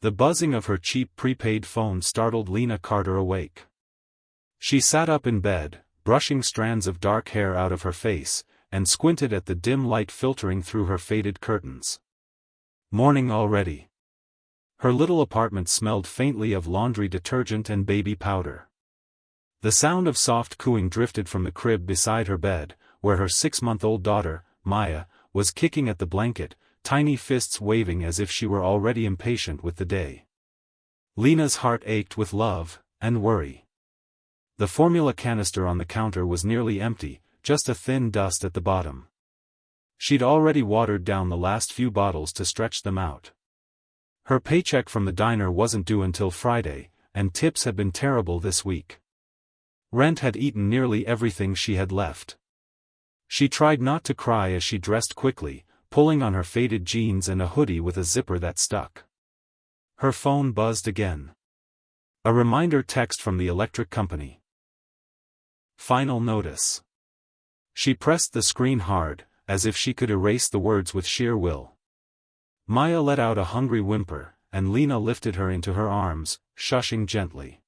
The buzzing of her cheap prepaid phone startled Lena Carter awake. She sat up in bed, brushing strands of dark hair out of her face, and squinted at the dim light filtering through her faded curtains. Morning already. Her little apartment smelled faintly of laundry detergent and baby powder. The sound of soft cooing drifted from the crib beside her bed, where her 6-month-old daughter, Maya, was kicking at the blanket, tiny fists waving as if she were already impatient with the day. Lena's heart ached with love and worry. The formula canister on the counter was nearly empty, just a thin dust at the bottom. She'd already watered down the last few bottles to stretch them out. Her paycheck from the diner wasn't due until Friday, and tips had been terrible this week. Rent had eaten nearly everything she had left. She tried not to cry as she dressed quickly, pulling on her faded jeans and a hoodie with a zipper that stuck. Her phone buzzed again. A reminder text from the electric company. Final notice. She pressed the screen hard, as if she could erase the words with sheer will. Maya let out a hungry whimper, and Lena lifted her into her arms, shushing gently.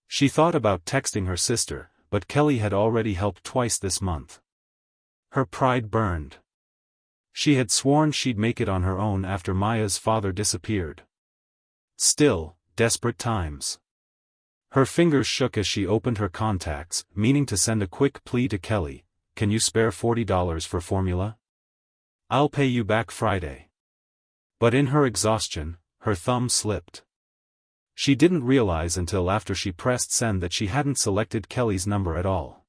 She thought about texting her sister, but Kelly had already helped twice this month. Her pride burned. She had sworn she'd make it on her own after Maya's father disappeared. Still, desperate times. Her fingers shook as she opened her contacts, meaning to send a quick plea to Kelly. Can you spare $40 for formula? I'll pay you back Friday. But in her exhaustion, her thumb slipped. She didn't realize until after she pressed send that she hadn't selected Kelly's number at all.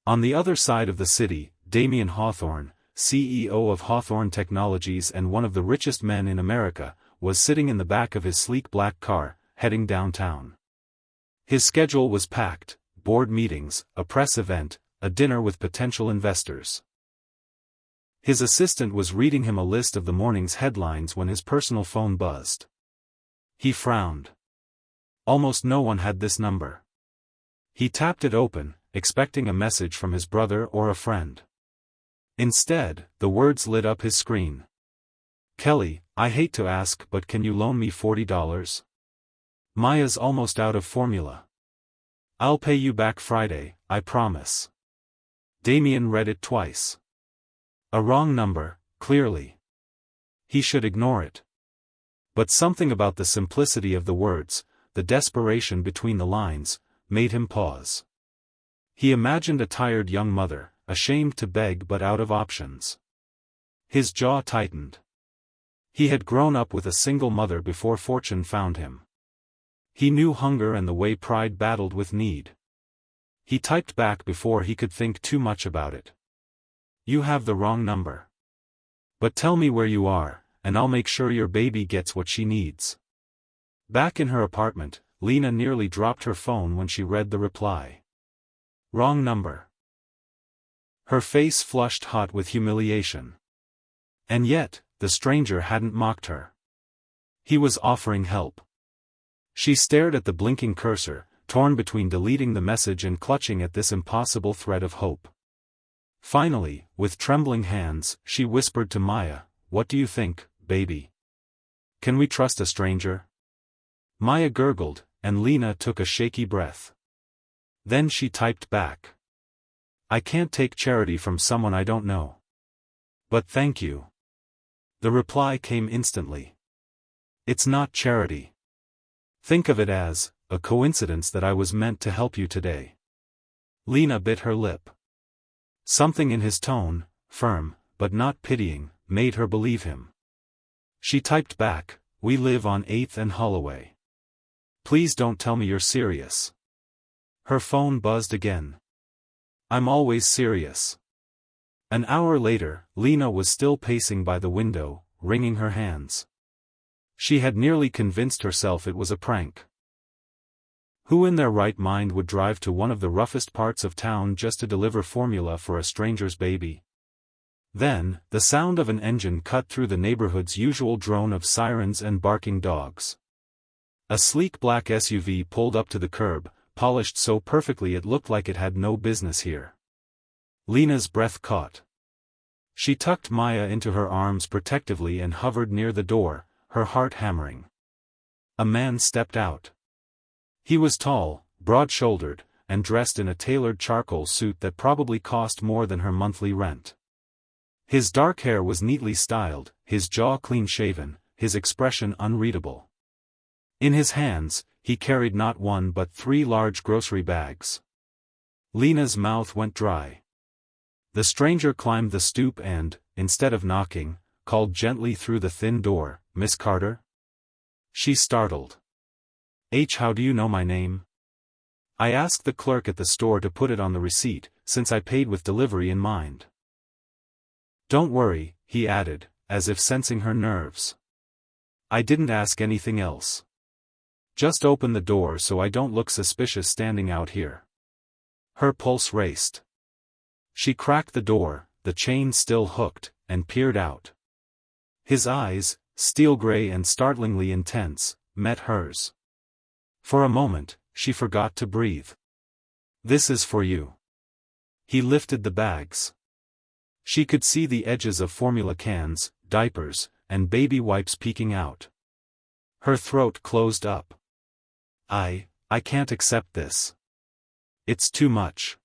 On the other side of the city, Damien Hawthorne, CEO of Hawthorne Technologies and one of the richest men in America, was sitting in the back of his sleek black car, heading downtown. His schedule was packed: board meetings, a press event, a dinner with potential investors. His assistant was reading him a list of the morning's headlines when his personal phone buzzed. He frowned. Almost no one had this number. He tapped it open, expecting a message from his brother or a friend. Instead, the words lit up his screen. Kelly, I hate to ask, but can you loan me $40? Maya's almost out of formula. I'll pay you back Friday, I promise. Damien read it twice. A wrong number, clearly. He should ignore it. But something about the simplicity of the words, the desperation between the lines, made him pause. He imagined a tired young mother, ashamed to beg but out of options. His jaw tightened. He had grown up with a single mother before fortune found him. He knew hunger and the way pride battled with need. He typed back before he could think too much about it. You have the wrong number. But tell me where you are, and I'll make sure your baby gets what she needs. Back in her apartment, Lena nearly dropped her phone when she read the reply. Wrong number. Her face flushed hot with humiliation. And yet, the stranger hadn't mocked her. He was offering help. She stared at the blinking cursor, torn between deleting the message and clutching at this impossible thread of hope. Finally, with trembling hands, she whispered to Maya, "What do you think, baby? Can we trust a stranger?" Maya gurgled, and Lena took a shaky breath. Then she typed back. I can't take charity from someone I don't know. But thank you. The reply came instantly. It's not charity. Think of it as a coincidence that I was meant to help you today. Lena bit her lip. Something in his tone, firm, but not pitying, made her believe him. She typed back, We live on 8th and Holloway. Please don't tell me you're serious. Her phone buzzed again. I'm always serious. An hour later, Lena was still pacing by the window, wringing her hands. She had nearly convinced herself it was a prank. Who in their right mind would drive to one of the roughest parts of town just to deliver formula for a stranger's baby? Then, the sound of an engine cut through the neighborhood's usual drone of sirens and barking dogs. A sleek black SUV pulled up to the curb, polished so perfectly it looked like it had no business here. Lena's breath caught. She tucked Maya into her arms protectively and hovered near the door, her heart hammering. A man stepped out. He was tall, broad-shouldered, and dressed in a tailored charcoal suit that probably cost more than her monthly rent. His dark hair was neatly styled, his jaw clean-shaven, his expression unreadable. In his hands, he carried not one but 3 large grocery bags. Lena's mouth went dry. The stranger climbed the stoop and, instead of knocking, called gently through the thin door, "Miss Carter?" She startled. How do you know my name?" "I asked the clerk at the store to put it on the receipt, since I paid with delivery in mind." "Don't worry," he added, as if sensing her nerves. "I didn't ask anything else. Just open the door so I don't look suspicious standing out here." Her pulse raced. She cracked the door, the chain still hooked, and peered out. His eyes, steel gray and startlingly intense, met hers. For a moment, she forgot to breathe. "This is for you." He lifted the bags. She could see the edges of formula cans, diapers, and baby wipes peeking out. Her throat closed up. I can't accept this. It's too much."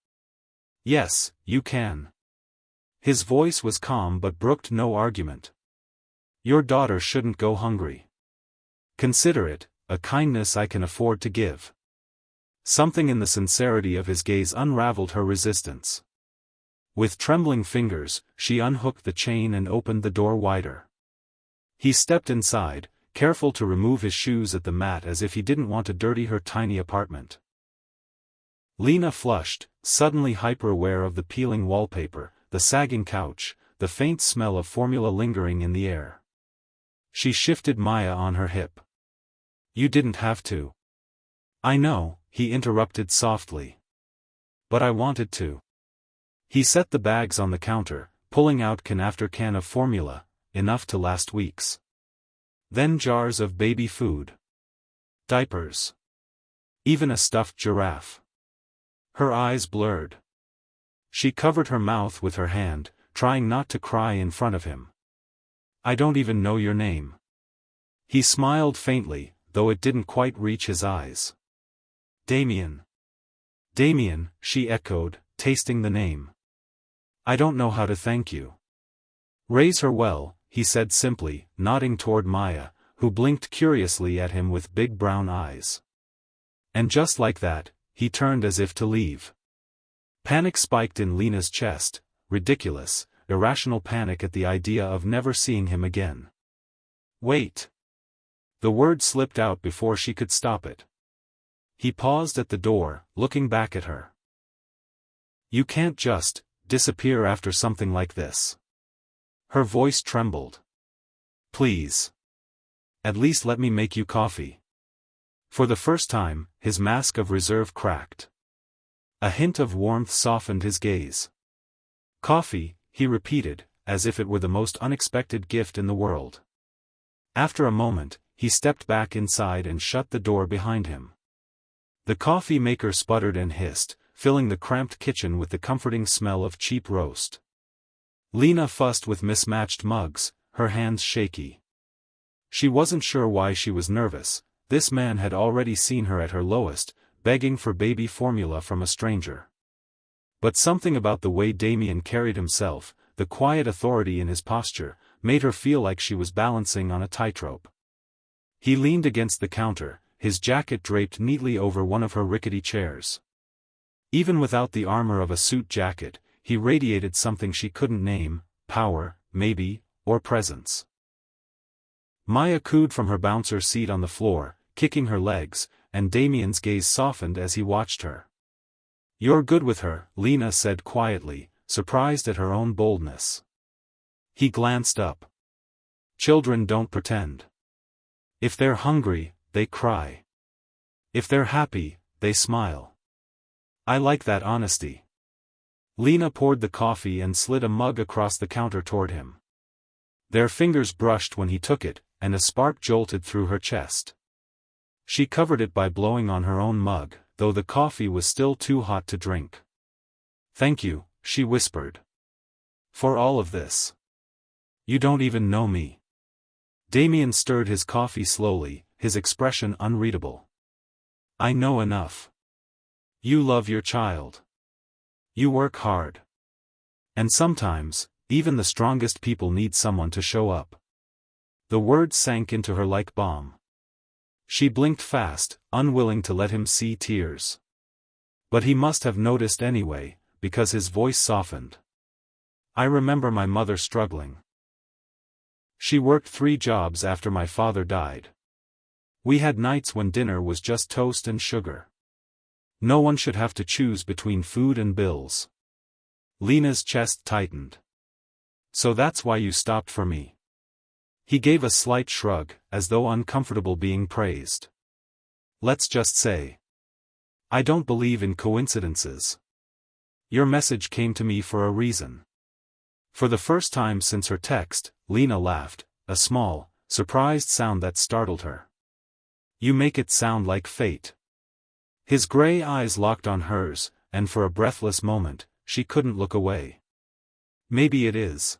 "Yes, you can." His voice was calm but brooked no argument. "Your daughter shouldn't go hungry. Consider it a kindness I can afford to give." Something in the sincerity of his gaze unraveled her resistance. With trembling fingers, she unhooked the chain and opened the door wider. He stepped inside, careful to remove his shoes at the mat as if he didn't want to dirty her tiny apartment. Lena flushed, suddenly hyper-aware of the peeling wallpaper, the sagging couch, the faint smell of formula lingering in the air. She shifted Maya on her hip. "You didn't have to." "I know," he interrupted softly. "But I wanted to." He set the bags on the counter, pulling out can after can of formula, enough to last weeks. Then jars of baby food. Diapers. Even a stuffed giraffe. Her eyes blurred. She covered her mouth with her hand, trying not to cry in front of him. "I don't even know your name." He smiled faintly, though it didn't quite reach his eyes. "Damien." "Damien," she echoed, tasting the name. "I don't know how to thank you." "Raise her well," he said simply, nodding toward Maya, who blinked curiously at him with big brown eyes. And just like that, he turned as if to leave. Panic spiked in Lena's chest, ridiculous, irrational panic at the idea of never seeing him again. "Wait." The word slipped out before she could stop it. He paused at the door, looking back at her. "You can't just disappear after something like this." Her voice trembled. "Please. At least let me make you coffee." For the first time, his mask of reserve cracked. A hint of warmth softened his gaze. "Coffee," he repeated, as if it were the most unexpected gift in the world. After a moment, he stepped back inside and shut the door behind him. The coffee maker sputtered and hissed, filling the cramped kitchen with the comforting smell of cheap roast. Lena fussed with mismatched mugs, her hands shaky. She wasn't sure why she was nervous. This man had already seen her at her lowest, begging for baby formula from a stranger. But something about the way Damien carried himself, the quiet authority in his posture, made her feel like she was balancing on a tightrope. He leaned against the counter, his jacket draped neatly over one of her rickety chairs. Even without the armor of a suit jacket, he radiated something she couldn't name: power, maybe, or presence. Maya cooed from her bouncer seat on the floor, kicking her legs, and Damien's gaze softened as he watched her. "You're good with her," Lena said quietly, surprised at her own boldness. He glanced up. "Children don't pretend. If they're hungry, they cry. If they're happy, they smile. I like that honesty." Lena poured the coffee and slid a mug across the counter toward him. Their fingers brushed when he took it, and a spark jolted through her chest. She covered it by blowing on her own mug, though the coffee was still too hot to drink. "Thank you," she whispered. "For all of this. You don't even know me." Damien stirred his coffee slowly, his expression unreadable. I know enough. You love your child. You work hard. And sometimes, even the strongest people need someone to show up. The words sank into her like balm. She blinked fast, unwilling to let him see tears. But he must have noticed anyway, because his voice softened. I remember my mother struggling. She worked 3 jobs after my father died. We had nights when dinner was just toast and sugar. No one should have to choose between food and bills. Lena's chest tightened. So that's why you stopped for me. He gave a slight shrug, as though uncomfortable being praised. Let's just say, I don't believe in coincidences. Your message came to me for a reason. For the first time since her text, Lena laughed, a small, surprised sound that startled her. You make it sound like fate. His gray eyes locked on hers, and for a breathless moment, she couldn't look away. Maybe it is.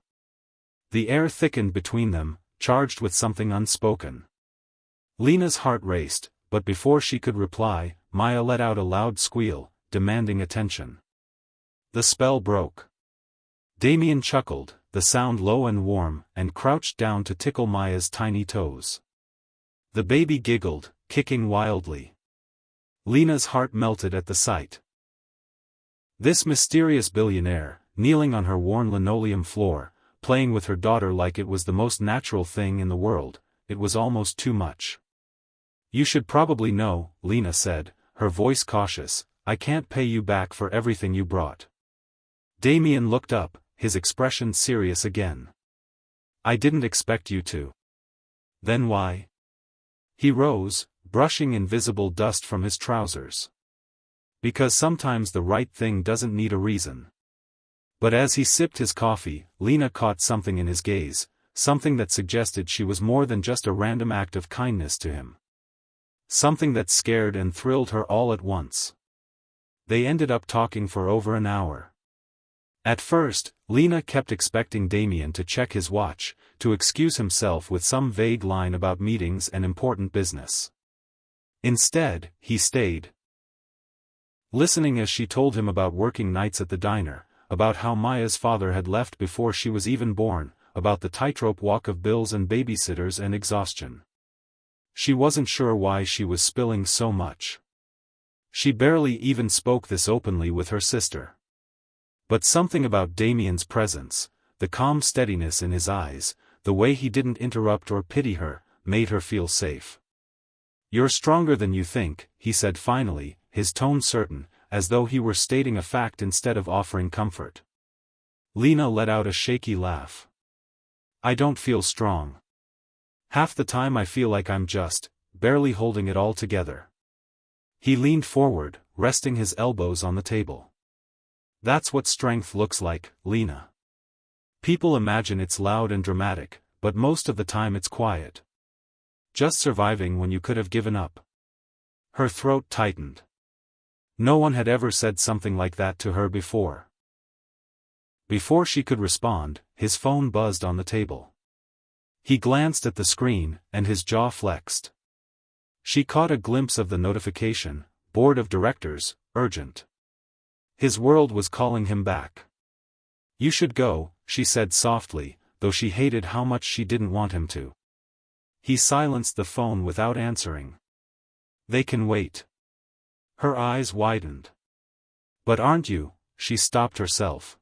The air thickened between them, charged with something unspoken. Lena's heart raced, but before she could reply, Maya let out a loud squeal, demanding attention. The spell broke. Damien chuckled, the sound low and warm, and crouched down to tickle Maya's tiny toes. The baby giggled, kicking wildly. Lena's heart melted at the sight. This mysterious billionaire, kneeling on her worn linoleum floor, playing with her daughter like it was the most natural thing in the world, it was almost too much. You should probably know, Lena said, her voice cautious, I can't pay you back for everything you brought. Damien looked up, his expression serious again. I didn't expect you to. Then why? He rose, brushing invisible dust from his trousers. Because sometimes the right thing doesn't need a reason. But as he sipped his coffee, Lena caught something in his gaze, something that suggested she was more than just a random act of kindness to him. Something that scared and thrilled her all at once. They ended up talking for over an hour. At first, Lena kept expecting Damien to check his watch, to excuse himself with some vague line about meetings and important business. Instead, he stayed. Listening as she told him about working nights at the diner, about how Maya's father had left before she was even born, about the tightrope walk of bills and babysitters and exhaustion. She wasn't sure why she was spilling so much. She barely even spoke this openly with her sister. But something about Damien's presence, the calm steadiness in his eyes, the way he didn't interrupt or pity her, made her feel safe. You're stronger than you think, he said finally, his tone certain, as though he were stating a fact instead of offering comfort. Lena let out a shaky laugh. I don't feel strong. Half the time I feel like I'm just, barely holding it all together. He leaned forward, resting his elbows on the table. That's what strength looks like, Lena. People imagine it's loud and dramatic, but most of the time it's quiet. Just surviving when you could have given up. Her throat tightened. No one had ever said something like that to her before. Before she could respond, his phone buzzed on the table. He glanced at the screen, and his jaw flexed. She caught a glimpse of the notification, Board of Directors, urgent. His world was calling him back. You should go, she said softly, though she hated how much she didn't want him to. He silenced the phone without answering. They can wait. Her eyes widened. But aren't you? She stopped herself.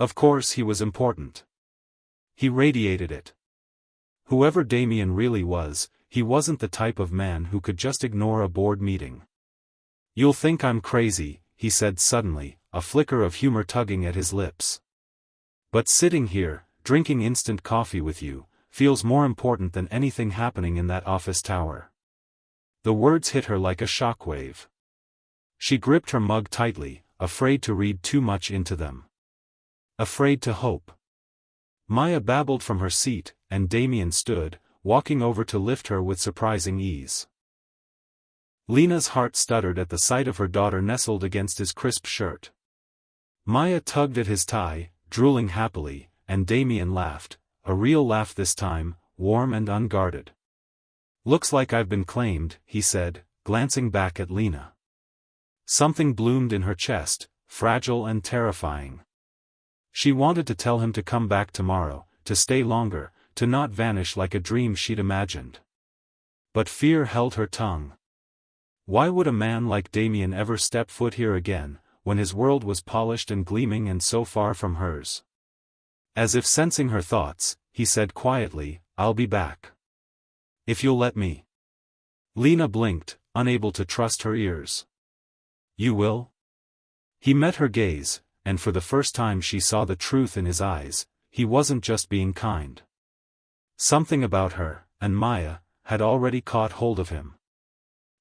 Of course he was important. He radiated it. Whoever Damien really was, he wasn't the type of man who could just ignore a board meeting. You'll think I'm crazy, he said suddenly, a flicker of humor tugging at his lips. But sitting here, drinking instant coffee with you, feels more important than anything happening in that office tower. The words hit her like a shockwave. She gripped her mug tightly, afraid to read too much into them. Afraid to hope. Maya babbled from her seat, and Damien stood, walking over to lift her with surprising ease. Lena's heart stuttered at the sight of her daughter nestled against his crisp shirt. Maya tugged at his tie, drooling happily, and Damien laughed, a real laugh this time, warm and unguarded. Looks like I've been claimed, he said, glancing back at Lena. Something bloomed in her chest, fragile and terrifying. She wanted to tell him to come back tomorrow, to stay longer, to not vanish like a dream she'd imagined. But fear held her tongue. Why would a man like Damien ever step foot here again, when his world was polished and gleaming and so far from hers? As if sensing her thoughts, he said quietly, "I'll be back. If you'll let me." Lena blinked, unable to trust her ears. "You will?" He met her gaze, and for the first time she saw the truth in his eyes. He wasn't just being kind. Something about her, and Maya, had already caught hold of him.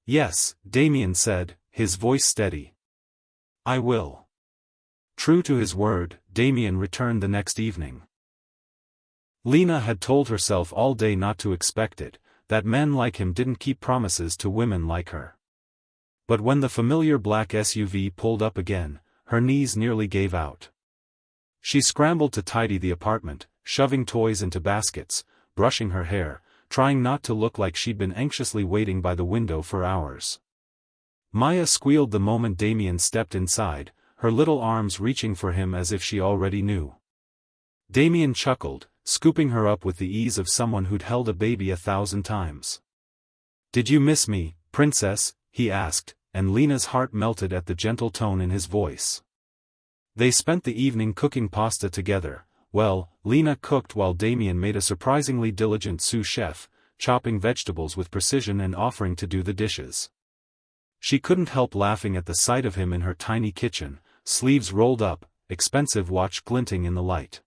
"Yes," Damien said, his voice steady. "I will." True to his word, Damien returned the next evening. Lena had told herself all day not to expect it, that men like him didn't keep promises to women like her. But when the familiar black SUV pulled up again, her knees nearly gave out. She scrambled to tidy the apartment, shoving toys into baskets, brushing her hair, trying not to look like she'd been anxiously waiting by the window for hours. Maya squealed the moment Damien stepped inside, her little arms reaching for him as if she already knew. Damien chuckled, scooping her up with the ease of someone who'd held a baby 1,000 times. "Did you miss me, princess?" he asked, and Lena's heart melted at the gentle tone in his voice. They spent the evening cooking pasta together. Well, Lena cooked while Damien made a surprisingly diligent sous chef, chopping vegetables with precision and offering to do the dishes. She couldn't help laughing at the sight of him in her tiny kitchen, sleeves rolled up, expensive watch glinting in the light.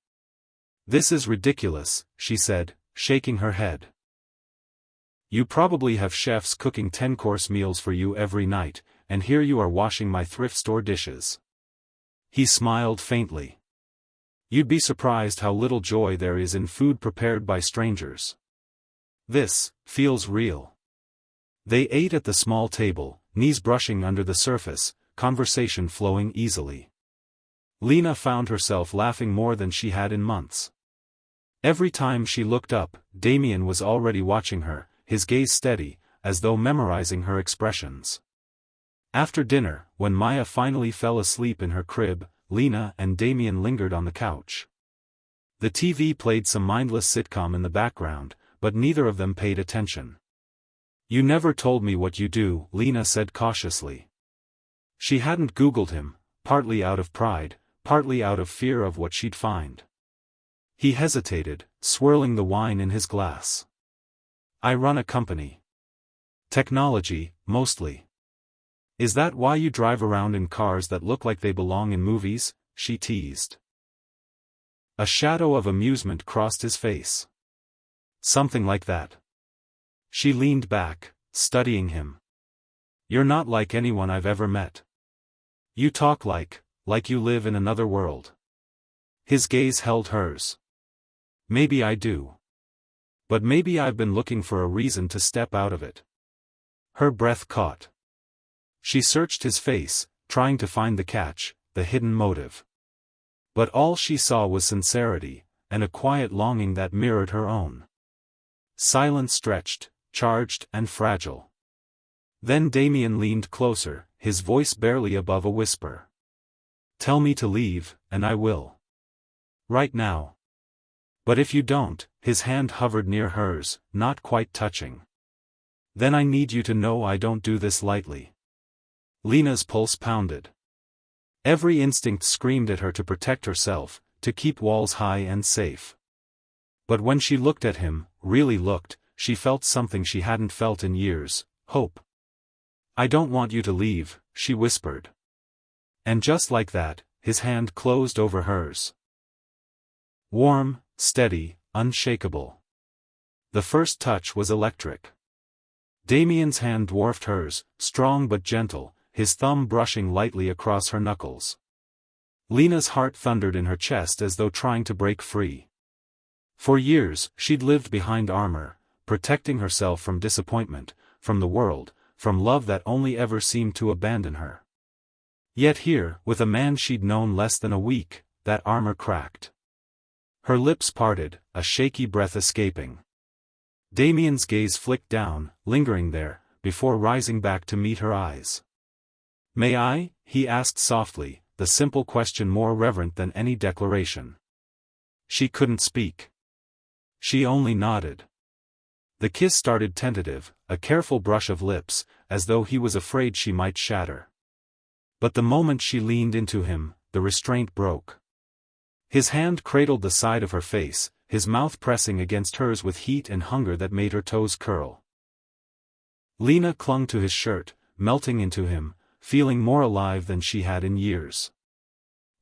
"This is ridiculous," she said, shaking her head. "You probably have chefs cooking 10-course meals for you every night, and here you are washing my thrift store dishes." He smiled faintly. "You'd be surprised how little joy there is in food prepared by strangers. This feels real." They ate at the small table, knees brushing under the surface, conversation flowing easily. Lena found herself laughing more than she had in months. Every time she looked up, Damien was already watching her, his gaze steady, as though memorizing her expressions. After dinner, when Maya finally fell asleep in her crib, Lena and Damien lingered on the couch. The TV played some mindless sitcom in the background, but neither of them paid attention. "You never told me what you do," Lena said cautiously. She hadn't Googled him, partly out of pride, partly out of fear of what she'd find. He hesitated, swirling the wine in his glass. "I run a company. Technology, mostly." "Is that why you drive around in cars that look like they belong in movies?" she teased. A shadow of amusement crossed his face. "Something like that." She leaned back, studying him. "You're not like anyone I've ever met. You talk like you live in another world." His gaze held hers. "Maybe I do. But maybe I've been looking for a reason to step out of it." Her breath caught. She searched his face, trying to find the catch, the hidden motive. But all she saw was sincerity, and a quiet longing that mirrored her own. Silence stretched, charged and fragile. Then Damien leaned closer, his voice barely above a whisper. "Tell me to leave, and I will. Right now. But if you don't," his hand hovered near hers, not quite touching. "Then I need you to know I don't do this lightly." Lena's pulse pounded. Every instinct screamed at her to protect herself, to keep walls high and safe. But when she looked at him, really looked, she felt something she hadn't felt in years: hope. "I don't want you to leave," she whispered. And just like that, his hand closed over hers. Warm, steady, unshakable. The first touch was electric. Damien's hand dwarfed hers, strong but gentle, his thumb brushing lightly across her knuckles. Lena's heart thundered in her chest as though trying to break free. For years, she'd lived behind armor, protecting herself from disappointment, from the world, from love that only ever seemed to abandon her. Yet here, with a man she'd known less than a week, that armor cracked. Her lips parted, a shaky breath escaping. Damien's gaze flicked down, lingering there, before rising back to meet her eyes. "May I?" he asked softly, the simple question more reverent than any declaration. She couldn't speak. She only nodded. The kiss started tentative, a careful brush of lips, as though he was afraid she might shatter. But the moment she leaned into him, the restraint broke. His hand cradled the side of her face, his mouth pressing against hers with heat and hunger that made her toes curl. Lena clung to his shirt, melting into him, feeling more alive than she had in years.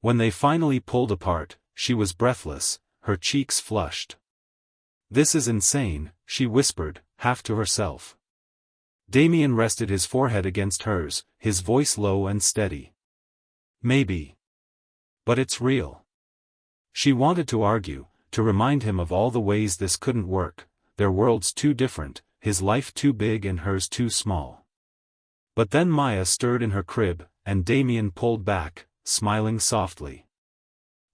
When they finally pulled apart, she was breathless, her cheeks flushed. "This is insane," she whispered, half to herself. Damien rested his forehead against hers, his voice low and steady. "Maybe. But it's real." She wanted to argue, to remind him of all the ways this couldn't work, their worlds too different, his life too big and hers too small. But then Maya stirred in her crib, and Damien pulled back, smiling softly.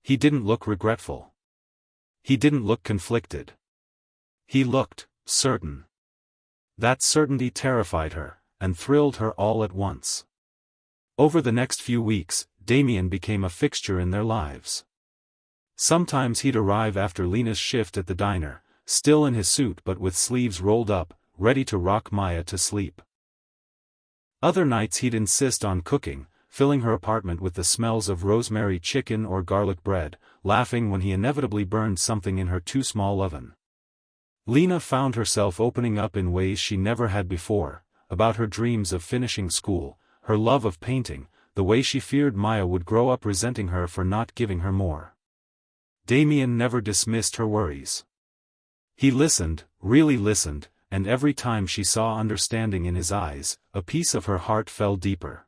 He didn't look regretful. He didn't look conflicted. He looked certain. That certainty terrified her, and thrilled her all at once. Over the next few weeks, Damien became a fixture in their lives. Sometimes he'd arrive after Lena's shift at the diner, still in his suit but with sleeves rolled up, ready to rock Maya to sleep. Other nights he'd insist on cooking, filling her apartment with the smells of rosemary chicken or garlic bread, laughing when he inevitably burned something in her too small oven. Lena found herself opening up in ways she never had before, about her dreams of finishing school, her love of painting, the way she feared Maya would grow up resenting her for not giving her more. Damien never dismissed her worries. He listened, really listened, and every time she saw understanding in his eyes, a piece of her heart fell deeper.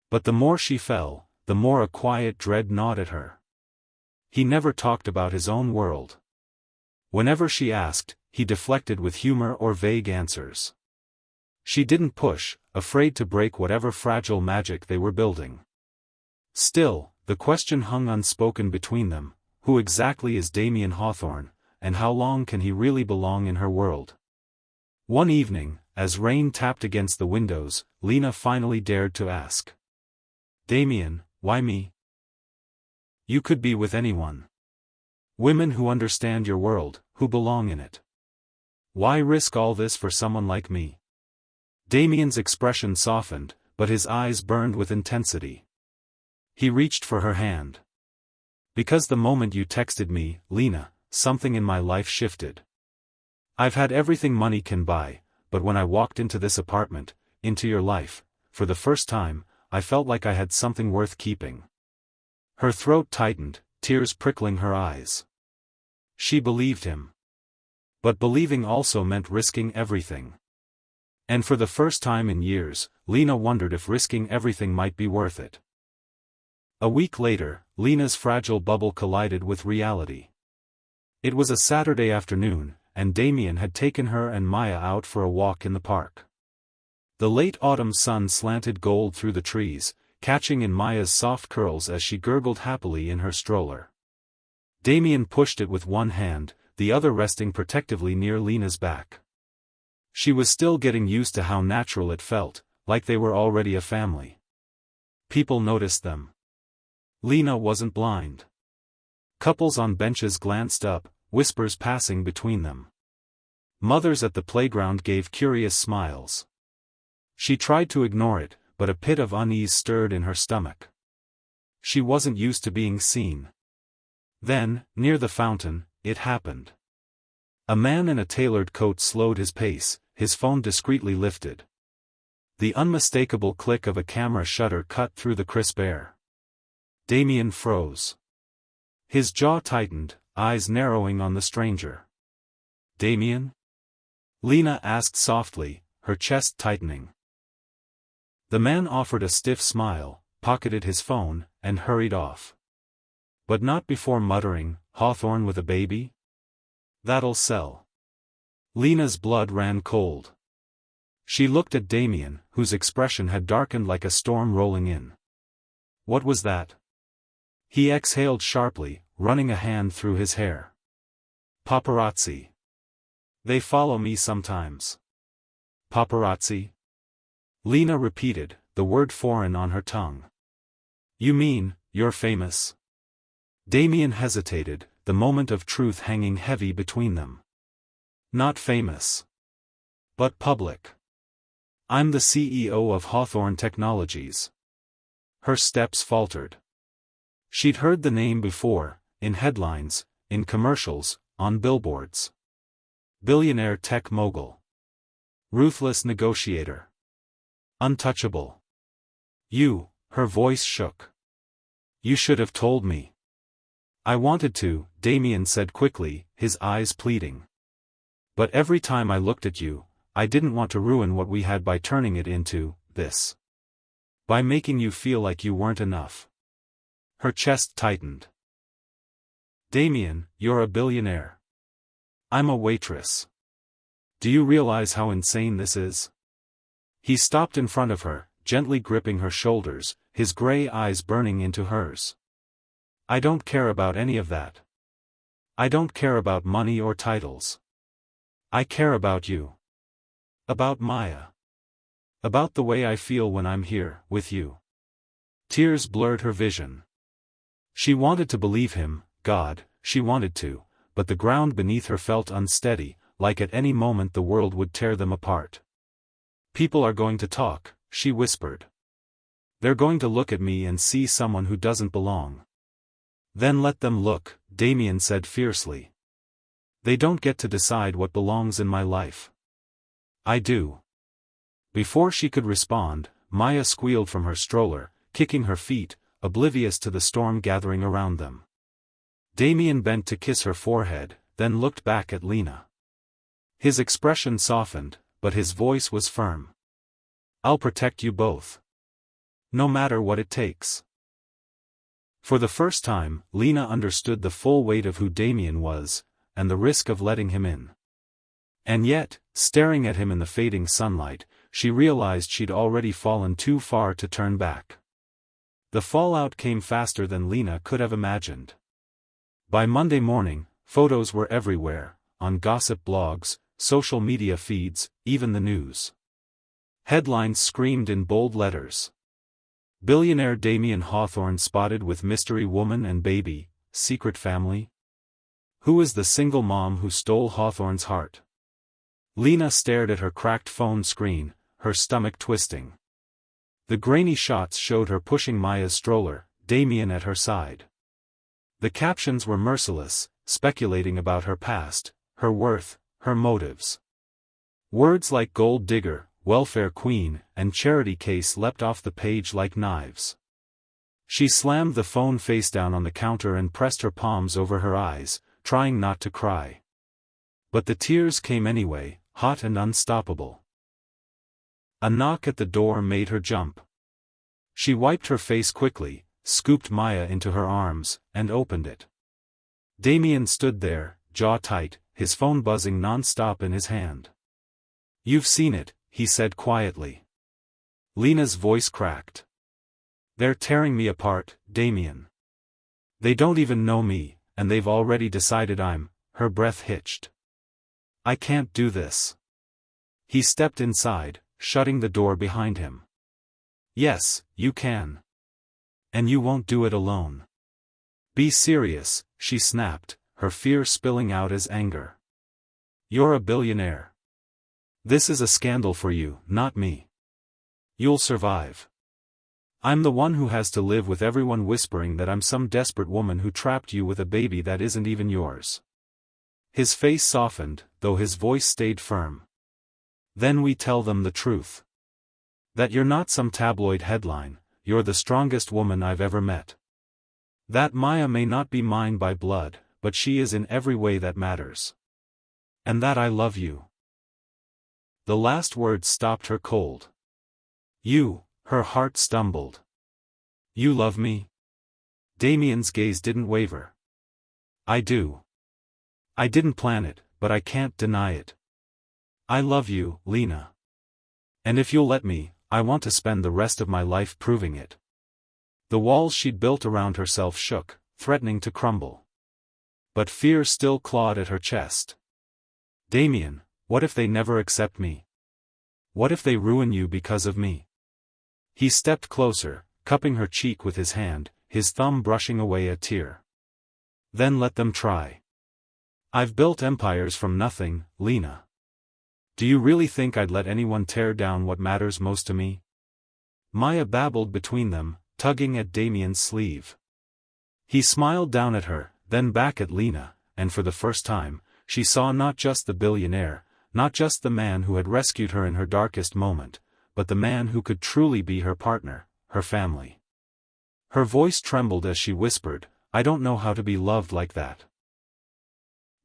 But the more she fell, the more a quiet dread gnawed at her. He never talked about his own world. Whenever she asked, he deflected with humor or vague answers. She didn't push, afraid to break whatever fragile magic they were building. Still, the question hung unspoken between them: who exactly is Damien Hawthorne, and how long can he really belong in her world? One evening, as rain tapped against the windows, Lena finally dared to ask. "Damien, why me? You could be with anyone. Women who understand your world, who belong in it. Why risk all this for someone like me?" Damien's expression softened, but his eyes burned with intensity. He reached for her hand. "Because the moment you texted me, Lena, something in my life shifted. I've had everything money can buy, but when I walked into this apartment, into your life, for the first time, I felt like I had something worth keeping." Her throat tightened, tears prickling her eyes. She believed him. But believing also meant risking everything. And for the first time in years, Lena wondered if risking everything might be worth it. A week later, Lena's fragile bubble collided with reality. It was a Saturday afternoon, and Damien had taken her and Maya out for a walk in the park. The late autumn sun slanted gold through the trees, catching in Maya's soft curls as she gurgled happily in her stroller. Damien pushed it with one hand, the other resting protectively near Lena's back. She was still getting used to how natural it felt, like they were already a family. People noticed them. Lena wasn't blind. Couples on benches glanced up, whispers passing between them. Mothers at the playground gave curious smiles. She tried to ignore it, but a pit of unease stirred in her stomach. She wasn't used to being seen. Then, near the fountain, it happened. A man in a tailored coat slowed his pace, his phone discreetly lifted. The unmistakable click of a camera shutter cut through the crisp air. Damien froze. His jaw tightened, eyes narrowing on the stranger. "Damien?" Lena asked softly, her chest tightening. The man offered a stiff smile, pocketed his phone, and hurried off. But not before muttering, "Hawthorne with a baby? That'll sell." Lena's blood ran cold. She looked at Damien, whose expression had darkened like a storm rolling in. "What was that?" He exhaled sharply, running a hand through his hair. "Paparazzi." They follow me sometimes. Paparazzi? Lena repeated, the word foreign on her tongue. You mean, you're famous? Damien hesitated, the moment of truth hanging heavy between them. Not famous. But public. I'm the CEO of Hawthorne Technologies. Her steps faltered. She'd heard the name before, in headlines, in commercials, on billboards. Billionaire tech mogul. Ruthless negotiator. Untouchable. You, her voice shook. You should have told me. I wanted to, Damien said quickly, his eyes pleading. But every time I looked at you, I didn't want to ruin what we had by turning it into this. By making you feel like you weren't enough. Her chest tightened. Damien, you're a billionaire. I'm a waitress. Do you realize how insane this is? He stopped in front of her, gently gripping her shoulders, his gray eyes burning into hers. I don't care about any of that. I don't care about money or titles. I care about you. About Maya. About the way I feel when I'm here, with you. Tears blurred her vision. She wanted to believe him, God, she wanted to, but the ground beneath her felt unsteady, like at any moment the world would tear them apart. People are going to talk, she whispered. They're going to look at me and see someone who doesn't belong. Then let them look, Damien said fiercely. They don't get to decide what belongs in my life. I do. Before she could respond, Maya squealed from her stroller, kicking her feet, oblivious to the storm gathering around them. Damien bent to kiss her forehead, then looked back at Lena. His expression softened, but his voice was firm. I'll protect you both. No matter what it takes. For the first time, Lena understood the full weight of who Damien was, and the risk of letting him in. And yet, staring at him in the fading sunlight, she realized she'd already fallen too far to turn back. The fallout came faster than Lena could have imagined. By Monday morning, photos were everywhere, on gossip blogs, social media feeds, even the news. Headlines screamed in bold letters. Billionaire Damien Hawthorne spotted with mystery woman and baby, secret family? Who is the single mom who stole Hawthorne's heart? Lena stared at her cracked phone screen, her stomach twisting. The grainy shots showed her pushing Maya's stroller, Damien at her side. The captions were merciless, speculating about her past, her worth, her motives. Words like gold digger, welfare queen, and charity case leapt off the page like knives. She slammed the phone face down on the counter and pressed her palms over her eyes, trying not to cry. But the tears came anyway, hot and unstoppable. A knock at the door made her jump. She wiped her face quickly, scooped Maya into her arms, and opened it. Damien stood there, jaw tight, his phone buzzing non-stop in his hand. You've seen it, he said quietly. Lena's voice cracked. They're tearing me apart, Damien. They don't even know me, and they've already decided I'm, her breath hitched. I can't do this. He stepped inside, shutting the door behind him. Yes, you can. And you won't do it alone. Be serious, she snapped, her fear spilling out as anger. You're a billionaire. This is a scandal for you, not me. You'll survive. I'm the one who has to live with everyone whispering that I'm some desperate woman who trapped you with a baby that isn't even yours. His face softened, though his voice stayed firm. Then we tell them the truth. That you're not some tabloid headline, you're the strongest woman I've ever met. That Maya may not be mine by blood, but she is in every way that matters. And that I love you. The last words stopped her cold. You, her heart stumbled. You love me? Damien's gaze didn't waver. I do. I didn't plan it, but I can't deny it. I love you, Lena. And if you'll let me, I want to spend the rest of my life proving it. The walls she'd built around herself shook, threatening to crumble. But fear still clawed at her chest. Damien, what if they never accept me? What if they ruin you because of me? He stepped closer, cupping her cheek with his hand, his thumb brushing away a tear. Then let them try. I've built empires from nothing, Lena. Do you really think I'd let anyone tear down what matters most to me? Maya babbled between them, tugging at Damien's sleeve. He smiled down at her, then back at Lena, and for the first time, she saw not just the billionaire, not just the man who had rescued her in her darkest moment, but the man who could truly be her partner, her family. Her voice trembled as she whispered, I don't know how to be loved like that.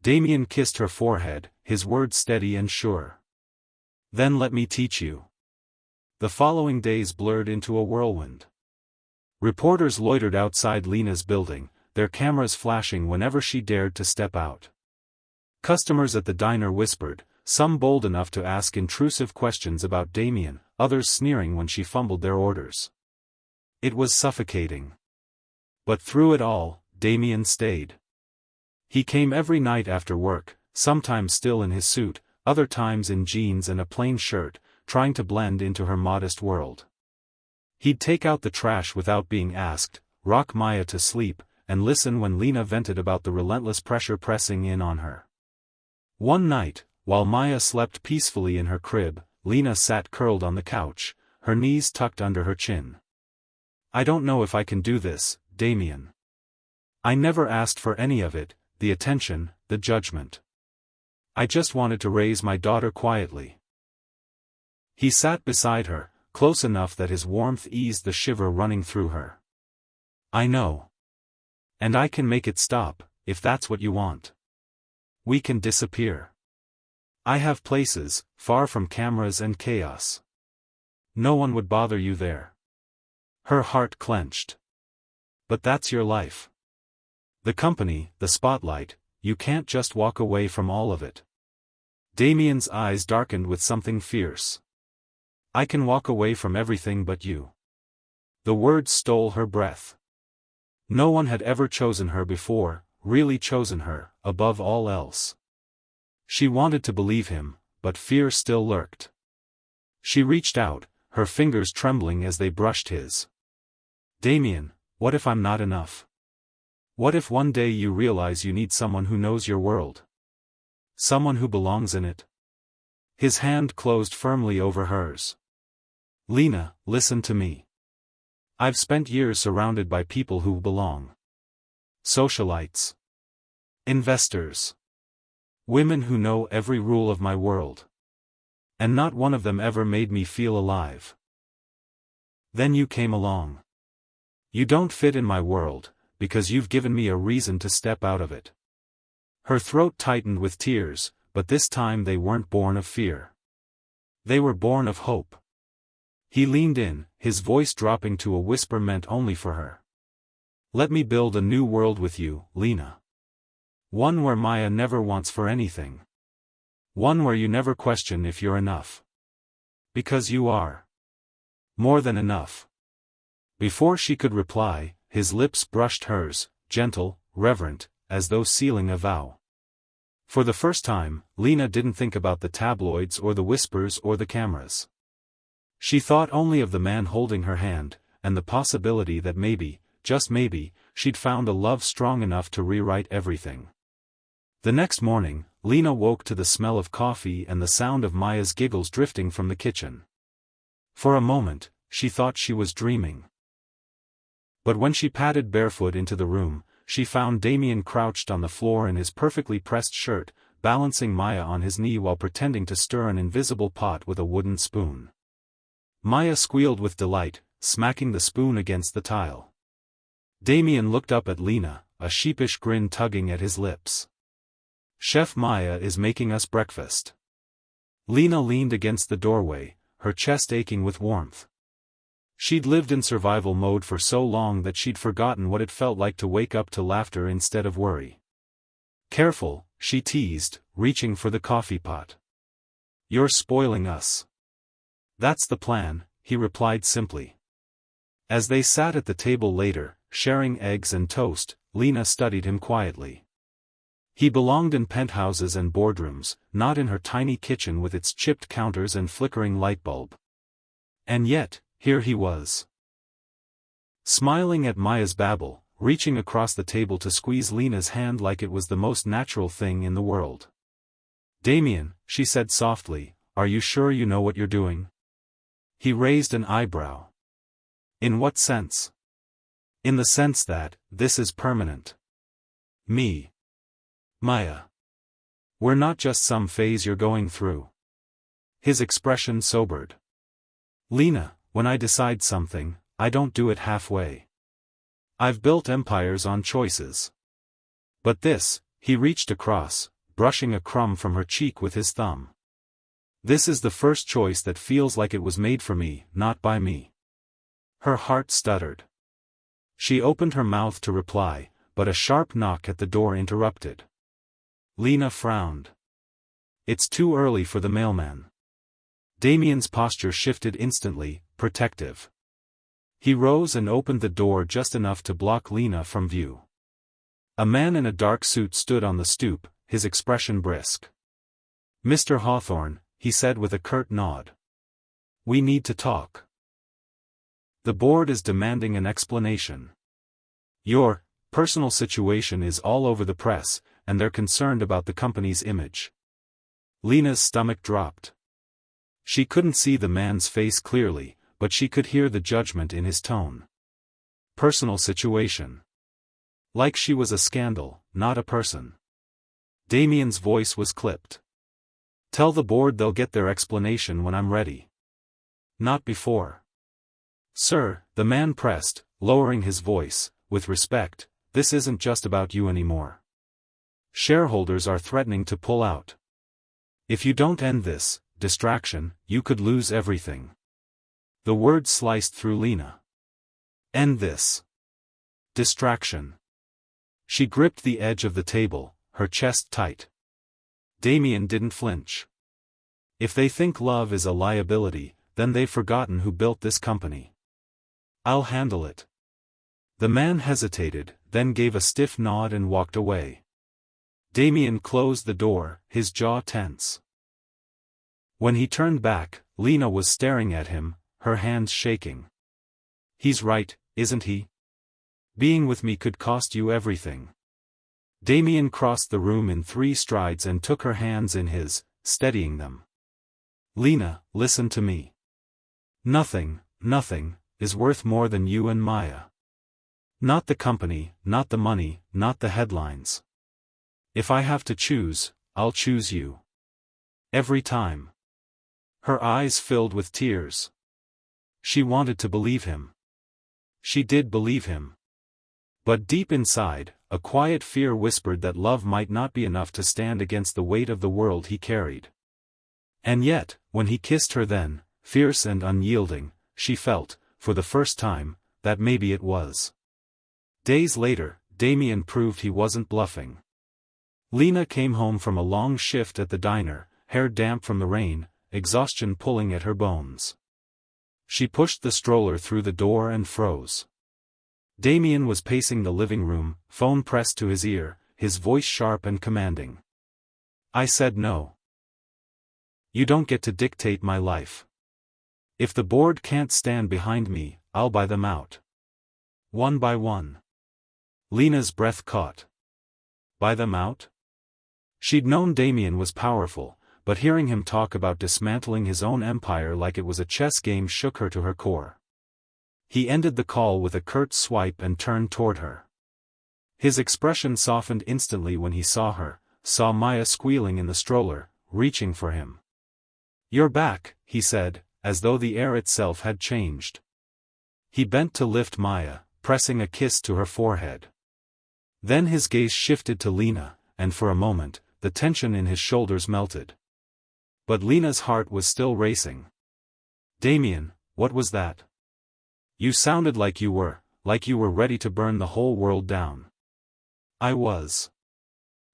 Damien kissed her forehead, his words steady and sure. Then let me teach you. The following days blurred into a whirlwind. Reporters loitered outside Lena's building, their cameras flashing whenever she dared to step out. Customers at the diner whispered, some bold enough to ask intrusive questions about Damien, others sneering when she fumbled their orders. It was suffocating. But through it all, Damien stayed. He came every night after work, sometimes still in his suit, other times in jeans and a plain shirt, trying to blend into her modest world. He'd take out the trash without being asked, rock Maya to sleep, and listen when Lena vented about the relentless pressure pressing in on her. One night, while Maya slept peacefully in her crib, Lena sat curled on the couch, her knees tucked under her chin. I don't know if I can do this, Damien. I never asked for any of it, the attention, the judgment. I just wanted to raise my daughter quietly. He sat beside her, close enough that his warmth eased the shiver running through her. I know. And I can make it stop, if that's what you want. We can disappear. I have places, far from cameras and chaos. No one would bother you there. Her heart clenched. But that's your life. The company, the spotlight, you can't just walk away from all of it. Damien's eyes darkened with something fierce. I can walk away from everything but you. The words stole her breath. No one had ever chosen her before, really chosen her, above all else. She wanted to believe him, but fear still lurked. She reached out, her fingers trembling as they brushed his. Damien, what if I'm not enough? What if one day you realize you need someone who knows your world? Someone who belongs in it? His hand closed firmly over hers. Lena, listen to me. I've spent years surrounded by people who belong. Socialites. Investors. Women who know every rule of my world. And not one of them ever made me feel alive. Then you came along. You don't fit in my world, because you've given me a reason to step out of it. Her throat tightened with tears, but this time they weren't born of fear. They were born of hope. He leaned in, his voice dropping to a whisper meant only for her. Let me build a new world with you, Lena. One where Maya never wants for anything. One where you never question if you're enough. Because you are. More than enough. Before she could reply, his lips brushed hers, gentle, reverent, as though sealing a vow. For the first time, Lena didn't think about the tabloids or the whispers or the cameras. She thought only of the man holding her hand, and the possibility that maybe, just maybe, she'd found a love strong enough to rewrite everything. The next morning, Lena woke to the smell of coffee and the sound of Maya's giggles drifting from the kitchen. For a moment, she thought she was dreaming. But when she padded barefoot into the room, she found Damien crouched on the floor in his perfectly pressed shirt, balancing Maya on his knee while pretending to stir an invisible pot with a wooden spoon. Maya squealed with delight, smacking the spoon against the tile. Damien looked up at Lena, a sheepish grin tugging at his lips. Chef Maya is making us breakfast. Lena leaned against the doorway, her chest aching with warmth. She'd lived in survival mode for so long that she'd forgotten what it felt like to wake up to laughter instead of worry. Careful, she teased, reaching for the coffee pot. You're spoiling us. That's the plan, he replied simply. As they sat at the table later, sharing eggs and toast, Lena studied him quietly. He belonged in penthouses and boardrooms, not in her tiny kitchen with its chipped counters and flickering light bulb. And yet, here he was. Smiling at Maya's babble, reaching across the table to squeeze Lena's hand like it was the most natural thing in the world. "Damien," she said softly, "are you sure you know what you're doing?" He raised an eyebrow. "In what sense?" "In the sense that, this is permanent. Me. Maya. We're not just some phase you're going through." His expression sobered. "Lena, when I decide something, I don't do it halfway. I've built empires on choices. But this," he reached across, brushing a crumb from her cheek with his thumb. "This is the first choice that feels like it was made for me, not by me." Her heart stuttered. She opened her mouth to reply, but a sharp knock at the door interrupted. Lena frowned. "It's too early for the mailman." Damien's posture shifted instantly, protective. He rose and opened the door just enough to block Lena from view. A man in a dark suit stood on the stoop, his expression brisk. "Mr. Hawthorne," he said with a curt nod. "We need to talk. The board is demanding an explanation. Your personal situation is all over the press, and they're concerned about the company's image." Lena's stomach dropped. She couldn't see the man's face clearly, but she could hear the judgment in his tone. Personal situation. Like she was a scandal, not a person. Damien's voice was clipped. "Tell the board they'll get their explanation when I'm ready. Not before." "Sir," the man pressed, lowering his voice, "with respect, this isn't just about you anymore. Shareholders are threatening to pull out. If you don't end this distraction, you could lose everything." The word sliced through Lena. "End this distraction." She gripped the edge of the table, her chest tight. Damien didn't flinch. "If they think love is a liability, then they've forgotten who built this company. I'll handle it." The man hesitated, then gave a stiff nod and walked away. Damien closed the door, his jaw tense. When he turned back, Lena was staring at him, her hands shaking. "He's right, isn't he? Being with me could cost you everything." Damien crossed the room in 3 strides and took her hands in his, steadying them. "Lena, listen to me. Nothing is worth more than you and Maya. Not the company, not the money, not the headlines. If I have to choose, I'll choose you. Every time." Her eyes filled with tears. She wanted to believe him. She did believe him. But deep inside, a quiet fear whispered that love might not be enough to stand against the weight of the world he carried. And yet, when he kissed her then, fierce and unyielding, she felt, for the first time, that maybe it was. Days later, Damien proved he wasn't bluffing. Lena came home from a long shift at the diner, hair damp from the rain, exhaustion pulling at her bones. She pushed the stroller through the door and froze. Damien was pacing the living room, phone pressed to his ear, his voice sharp and commanding. "I said no. You don't get to dictate my life. If the board can't stand behind me, I'll buy them out. One by one." Lena's breath caught. Buy them out? She'd known Damien was powerful, but hearing him talk about dismantling his own empire like it was a chess game shook her to her core. He ended the call with a curt swipe and turned toward her. His expression softened instantly when he saw her, saw Maya squealing in the stroller, reaching for him. "You're back," he said, as though the air itself had changed. He bent to lift Maya, pressing a kiss to her forehead. Then his gaze shifted to Lena, and for a moment, the tension in his shoulders melted. But Lena's heart was still racing. "Damien, what was that? You sounded like you were ready to burn the whole world down." "I was."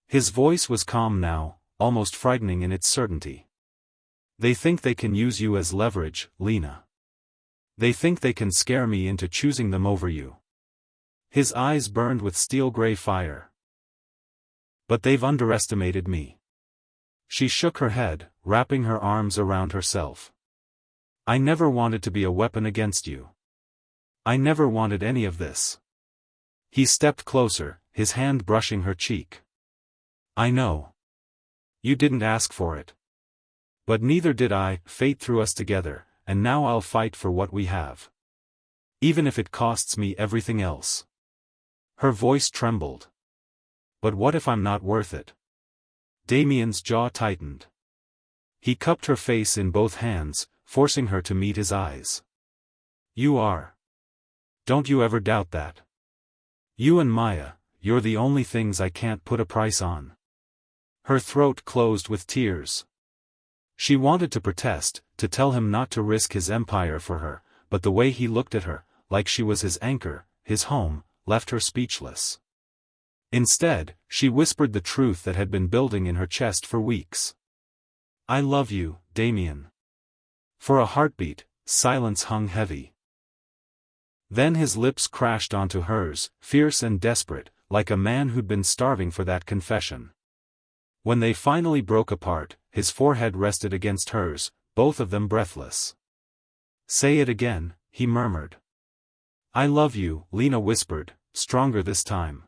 His voice was calm now, almost frightening in its certainty. "They think they can use you as leverage, Lena. They think they can scare me into choosing them over you." His eyes burned with steel-gray fire. But they've underestimated me. She shook her head, wrapping her arms around herself. I never wanted to be a weapon against you. I never wanted any of this. He stepped closer, his hand brushing her cheek. I know. You didn't ask for it. But neither did I. Fate threw us together, and now I'll fight for what we have. Even if it costs me everything else. Her voice trembled. But what if I'm not worth it? Damien's jaw tightened. He cupped her face in both hands, forcing her to meet his eyes. You are. Don't you ever doubt that. You and Maya, you're the only things I can't put a price on. Her throat closed with tears. She wanted to protest, to tell him not to risk his empire for her, but the way he looked at her, like she was his anchor, his home, left her speechless. Instead, she whispered the truth that had been building in her chest for weeks. I love you, Damien. For a heartbeat, silence hung heavy. Then his lips crashed onto hers, fierce and desperate, like a man who'd been starving for that confession. When they finally broke apart, his forehead rested against hers, both of them breathless. Say it again, he murmured. I love you, Lena whispered, stronger this time.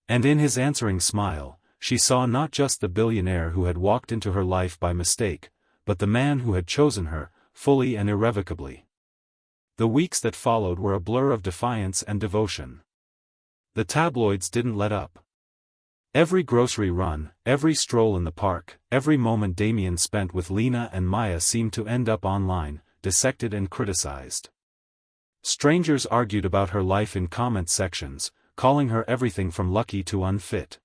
And in his answering smile, she saw not just the billionaire who had walked into her life by mistake, but the man who had chosen her, fully and irrevocably. The weeks that followed were a blur of defiance and devotion. The tabloids didn't let up. Every grocery run, every stroll in the park, every moment Damien spent with Lena and Maya seemed to end up online, dissected and criticized. Strangers argued about her life in comment sections, calling her everything from lucky to unfit.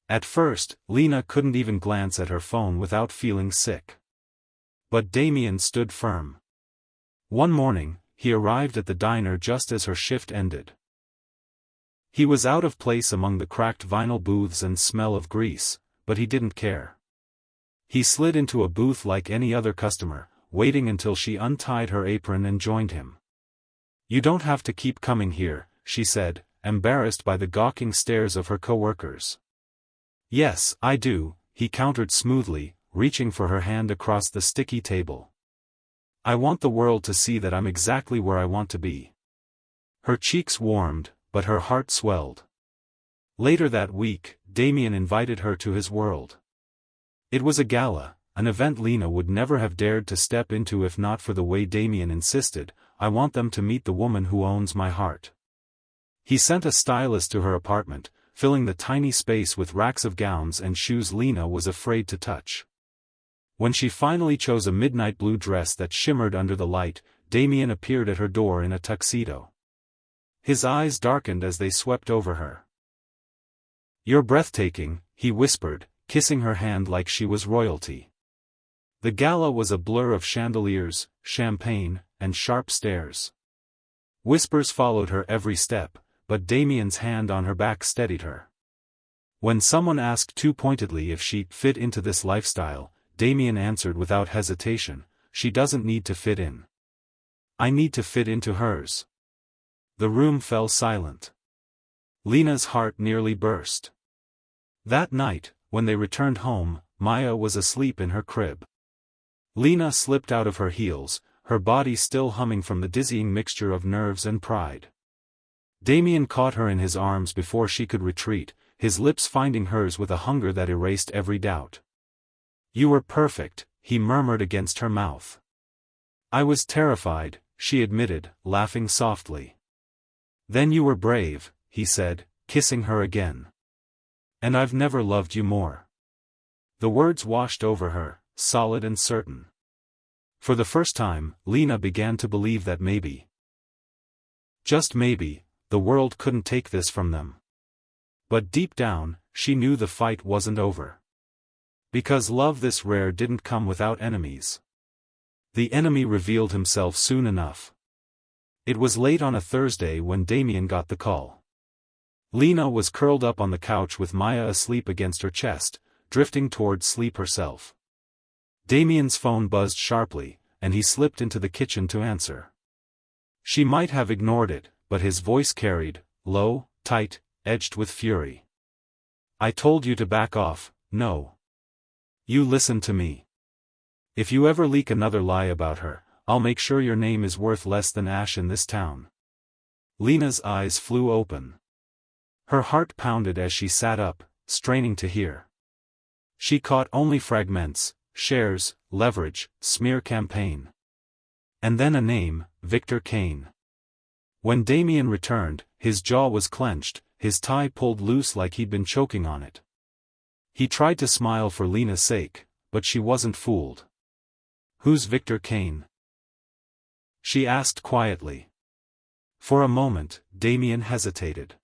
At first, Lena couldn't even glance at her phone without feeling sick. But Damien stood firm. One morning, he arrived at the diner just as her shift ended. He was out of place among the cracked vinyl booths and smell of grease, but he didn't care. He slid into a booth like any other customer, waiting until she untied her apron and joined him. You don't have to keep coming here, she said, embarrassed by the gawking stares of her coworkers. Yes, I do, he countered smoothly, reaching for her hand across the sticky table. I want the world to see that I'm exactly where I want to be. Her cheeks warmed, but her heart swelled. Later that week, Damien invited her to his world. It was a gala, an event Lena would never have dared to step into if not for the way Damien insisted, I want them to meet the woman who owns my heart. He sent a stylist to her apartment, filling the tiny space with racks of gowns and shoes Lena was afraid to touch. When she finally chose a midnight blue dress that shimmered under the light, Damien appeared at her door in a tuxedo. His eyes darkened as they swept over her. You're breathtaking, he whispered, kissing her hand like she was royalty. The gala was a blur of chandeliers, champagne, and sharp stares. Whispers followed her every step, but Damien's hand on her back steadied her. When someone asked too pointedly if she fit into this lifestyle, Damien answered without hesitation, she doesn't need to fit in. I need to fit into hers. The room fell silent. Lena's heart nearly burst. That night, when they returned home, Maya was asleep in her crib. Lena slipped out of her heels, her body still humming from the dizzying mixture of nerves and pride. Damien caught her in his arms before she could retreat, his lips finding hers with a hunger that erased every doubt. You were perfect, he murmured against her mouth. I was terrified, she admitted, laughing softly. Then you were brave, he said, kissing her again. And I've never loved you more. The words washed over her, solid and certain. For the first time, Lena began to believe that maybe, just maybe, the world couldn't take this from them. But deep down, she knew the fight wasn't over. Because love this rare didn't come without enemies. The enemy revealed himself soon enough. It was late on a Thursday when Damien got the call. Lena was curled up on the couch with Maya asleep against her chest, drifting toward sleep herself. Damien's phone buzzed sharply, and he slipped into the kitchen to answer. She might have ignored it, but his voice carried, low, tight, edged with fury. I told you to back off, no. You listen to me. If you ever leak another lie about her, I'll make sure your name is worth less than ash in this town. Lena's eyes flew open. Her heart pounded as she sat up, straining to hear. She caught only fragments: shares, leverage, smear campaign. And then a name, Victor Kane. When Damien returned, his jaw was clenched, his tie pulled loose like he'd been choking on it. He tried to smile for Lena's sake, but she wasn't fooled. Who's Victor Kane? She asked quietly. For a moment, Damien hesitated.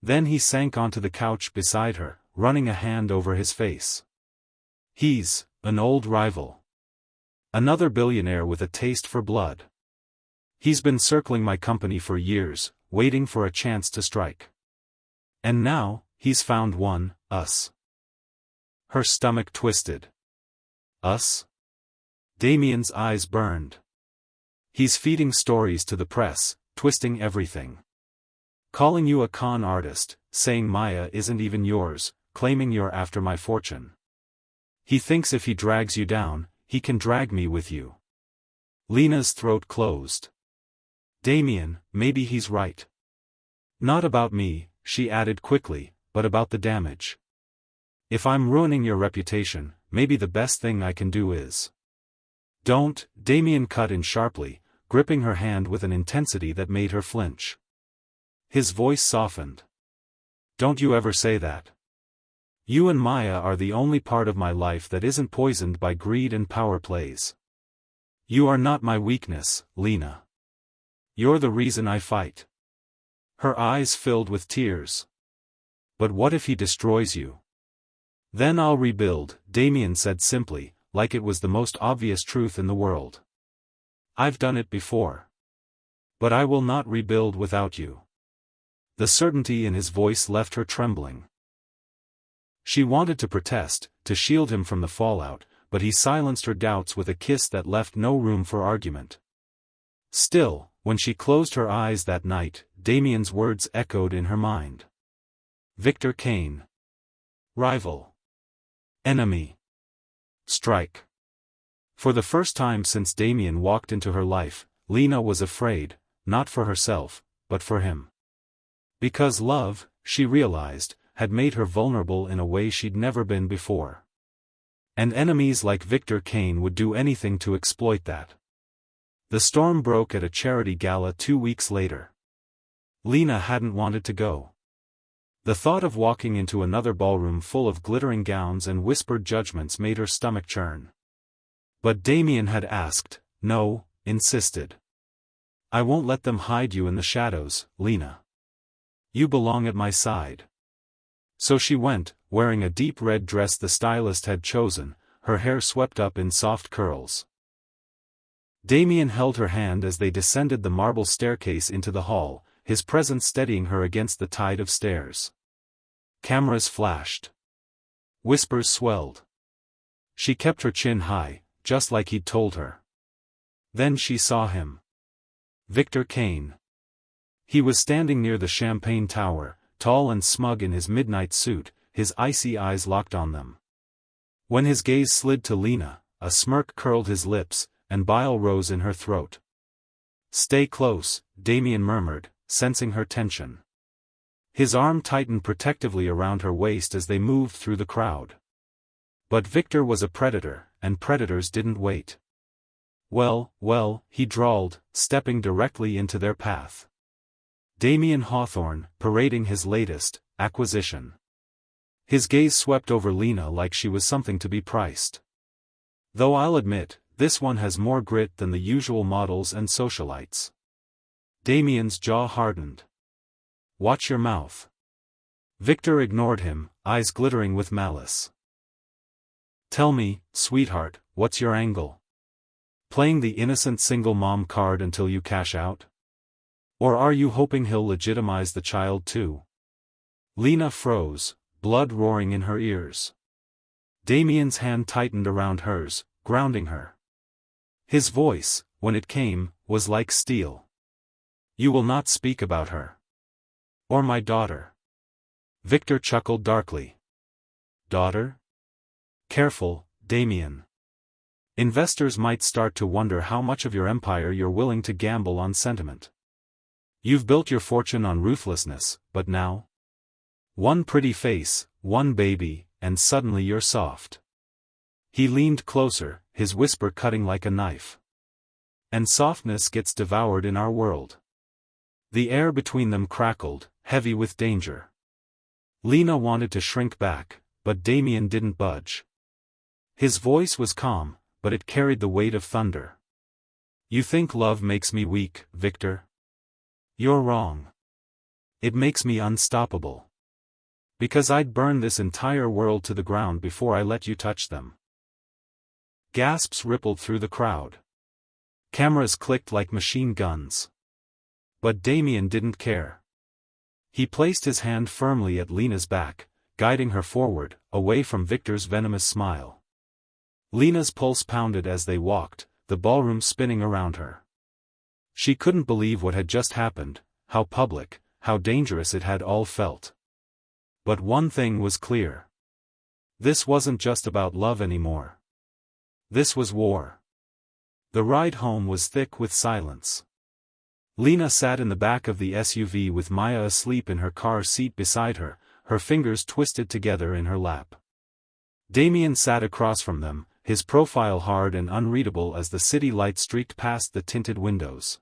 Then he sank onto the couch beside her, running a hand over his face. He's an old rival. Another billionaire with a taste for blood. He's been circling my company for years, waiting for a chance to strike. And now, he's found one, us. Her stomach twisted. Us? Damien's eyes burned. He's feeding stories to the press, twisting everything. Calling you a con artist, saying Maya isn't even yours, claiming you're after my fortune. He thinks if he drags you down, he can drag me with you. Lena's throat closed. Damien, maybe he's right. Not about me, she added quickly, but about the damage. If I'm ruining your reputation, maybe the best thing I can do is. Don't, Damien cut in sharply, gripping her hand with an intensity that made her flinch. His voice softened. Don't you ever say that. You and Maya are the only part of my life that isn't poisoned by greed and power plays. You are not my weakness, Lena. You're the reason I fight. Her eyes filled with tears. But what if he destroys you? Then I'll rebuild, Damien said simply, like it was the most obvious truth in the world. I've done it before. But I will not rebuild without you. The certainty in his voice left her trembling. She wanted to protest, to shield him from the fallout, but he silenced her doubts with a kiss that left no room for argument. Still, when she closed her eyes that night, Damien's words echoed in her mind. Victor Kane. Rival. Enemy. Strike. For the first time since Damien walked into her life, Lena was afraid, not for herself, but for him. Because love, she realized, had made her vulnerable in a way she'd never been before. And enemies like Victor Kane would do anything to exploit that. The storm broke at a charity gala 2 weeks later. Lena hadn't wanted to go. The thought of walking into another ballroom full of glittering gowns and whispered judgments made her stomach churn. But Damien had asked, no, insisted. I won't let them hide you in the shadows, Lena. You belong at my side. So she went, wearing a deep red dress the stylist had chosen, her hair swept up in soft curls. Damien held her hand as they descended the marble staircase into the hall, his presence steadying her against the tide of stairs. Cameras flashed. Whispers swelled. She kept her chin high, just like he'd told her. Then she saw him. Victor Kane. He was standing near the champagne tower, tall and smug in his midnight suit, his icy eyes locked on them. When his gaze slid to Lena, a smirk curled his lips, and bile rose in her throat. Stay close, Damien murmured, sensing her tension. His arm tightened protectively around her waist as they moved through the crowd. But Victor was a predator, and predators didn't wait. Well, he drawled, stepping directly into their path. Damien Hawthorne, parading his latest acquisition. His gaze swept over Lena like she was something to be priced. Though I'll admit, this one has more grit than the usual models and socialites. Damien's jaw hardened. Watch your mouth. Victor ignored him, eyes glittering with malice. Tell me, sweetheart, what's your angle? Playing the innocent single mom card until you cash out? Or are you hoping he'll legitimize the child too? Lena froze, blood roaring in her ears. Damien's hand tightened around hers, grounding her. His voice, when it came, was like steel. You will not speak about her. Or my daughter. Victor chuckled darkly. Daughter? Careful, Damien. Investors might start to wonder how much of your empire you're willing to gamble on sentiment. You've built your fortune on ruthlessness, but now? One pretty face, one baby, and suddenly you're soft. He leaned closer, his whisper cutting like a knife. And softness gets devoured in our world. The air between them crackled, heavy with danger. Lena wanted to shrink back, but Damien didn't budge. His voice was calm, but it carried the weight of thunder. You think love makes me weak, Victor? You're wrong. It makes me unstoppable. Because I'd burn this entire world to the ground before I let you touch them. Gasps rippled through the crowd. Cameras clicked like machine guns. But Damien didn't care. He placed his hand firmly at Lena's back, guiding her forward, away from Victor's venomous smile. Lena's pulse pounded as they walked, the ballroom spinning around her. She couldn't believe what had just happened, how public, how dangerous it had all felt. But one thing was clear. This wasn't just about love anymore. This was war. The ride home was thick with silence. Lena sat in the back of the SUV with Maya asleep in her car seat beside her, her fingers twisted together in her lap. Damien sat across from them, his profile hard and unreadable as the city light streaked past the tinted windows.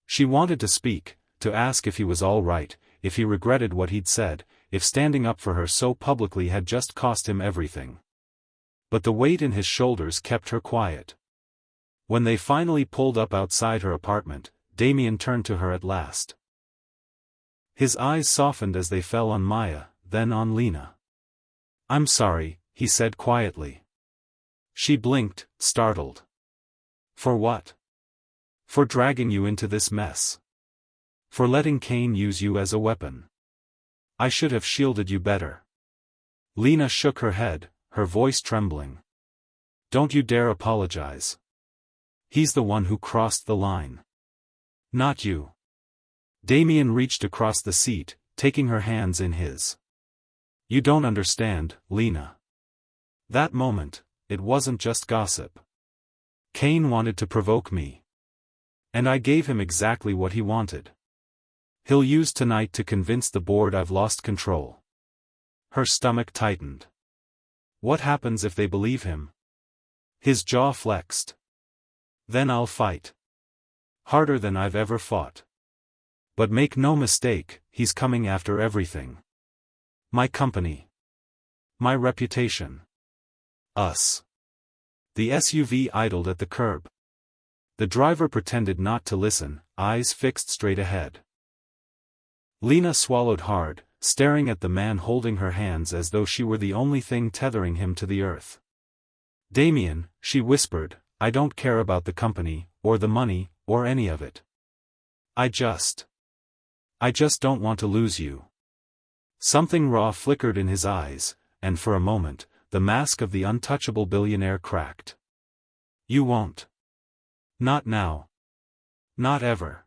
She wanted to speak, to ask if he was all right, if he regretted what he'd said, if standing up for her so publicly had just cost him everything. But the weight in his shoulders kept her quiet. When they finally pulled up outside her apartment, Damien turned to her at last. His eyes softened as they fell on Maya, then on Lena. I'm sorry, he said quietly. She blinked, startled. For what? For dragging you into this mess. For letting Cain use you as a weapon. I should have shielded you better. Lena shook her head, her voice trembling. Don't you dare apologize. He's the one who crossed the line. Not you. Damien reached across the seat, taking her hands in his. You don't understand, Lena. That moment, it wasn't just gossip. Cain wanted to provoke me. And I gave him exactly what he wanted. He'll use tonight to convince the board I've lost control. Her stomach tightened. What happens if they believe him? His jaw flexed. Then I'll fight. Harder than I've ever fought. But make no mistake, he's coming after everything. My company. My reputation. Us. The SUV idled at the curb. The driver pretended not to listen, eyes fixed straight ahead. Lena swallowed hard, staring at the man holding her hands as though she were the only thing tethering him to the earth. Damien, she whispered, I don't care about the company, or the money, or any of it. I just don't want to lose you. Something raw flickered in his eyes, and for a moment, the mask of the untouchable billionaire cracked. You won't. Not now. Not ever.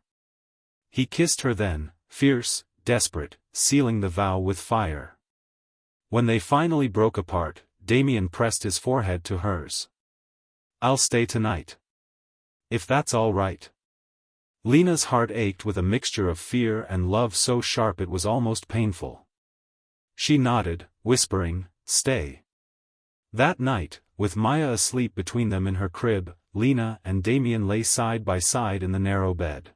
He kissed her then, fierce, desperate, sealing the vow with fire. When they finally broke apart, Damien pressed his forehead to hers. I'll stay tonight. If that's all right. Lena's heart ached with a mixture of fear and love so sharp it was almost painful. She nodded, whispering, stay. That night, with Maya asleep between them in her crib, Lena and Damien lay side by side in the narrow bed.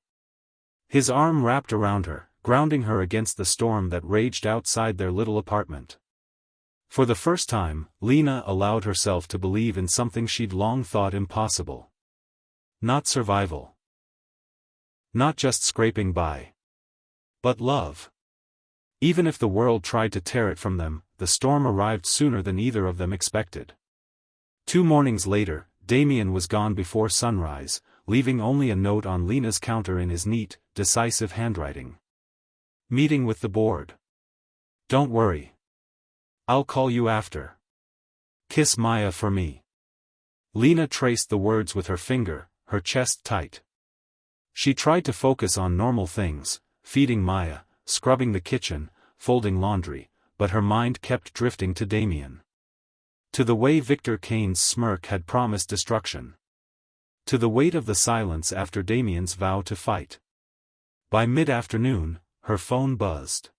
His arm wrapped around her, grounding her against the storm that raged outside their little apartment. For the first time, Lena allowed herself to believe in something she'd long thought impossible. Not survival. Not just scraping by. But love. Even if the world tried to tear it from them, the storm arrived sooner than either of them expected. 2 mornings later, Damien was gone before sunrise, leaving only a note on Lena's counter in his neat, decisive handwriting. Meeting with the board. Don't worry. I'll call you after. Kiss Maya for me. Lena traced the words with her finger, her chest tight. She tried to focus on normal things, feeding Maya, scrubbing the kitchen, folding laundry, but her mind kept drifting to Damien. To the way Victor Kane's smirk had promised destruction. To the weight of the silence after Damien's vow to fight. By mid-afternoon, her phone buzzed.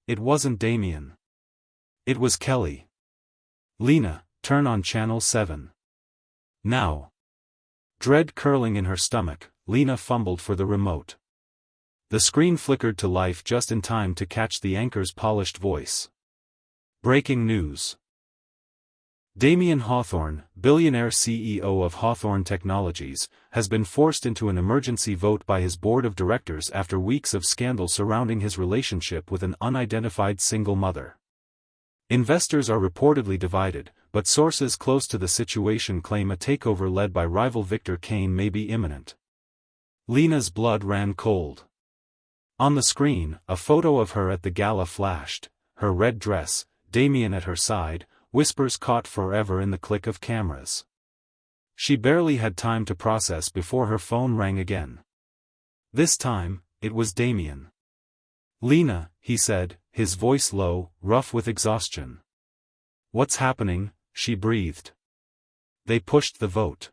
It wasn't Damien. It was Kelly. "Lena, turn on channel 7. Now." Dread curling in her stomach, Lena fumbled for the remote. The screen flickered to life just in time to catch the anchor's polished voice. Breaking news. Damien Hawthorne, billionaire CEO of Hawthorne Technologies, has been forced into an emergency vote by his board of directors after weeks of scandal surrounding his relationship with an unidentified single mother. Investors are reportedly divided, but sources close to the situation claim a takeover led by rival Victor Kane may be imminent. Lena's blood ran cold. On the screen, a photo of her at the gala flashed, her red dress, Damien at her side, whispers caught forever in the click of cameras. She barely had time to process before her phone rang again. This time, it was Damien. "Lena," he said, his voice low, rough with exhaustion. "What's happening?" she breathed. "They pushed the vote.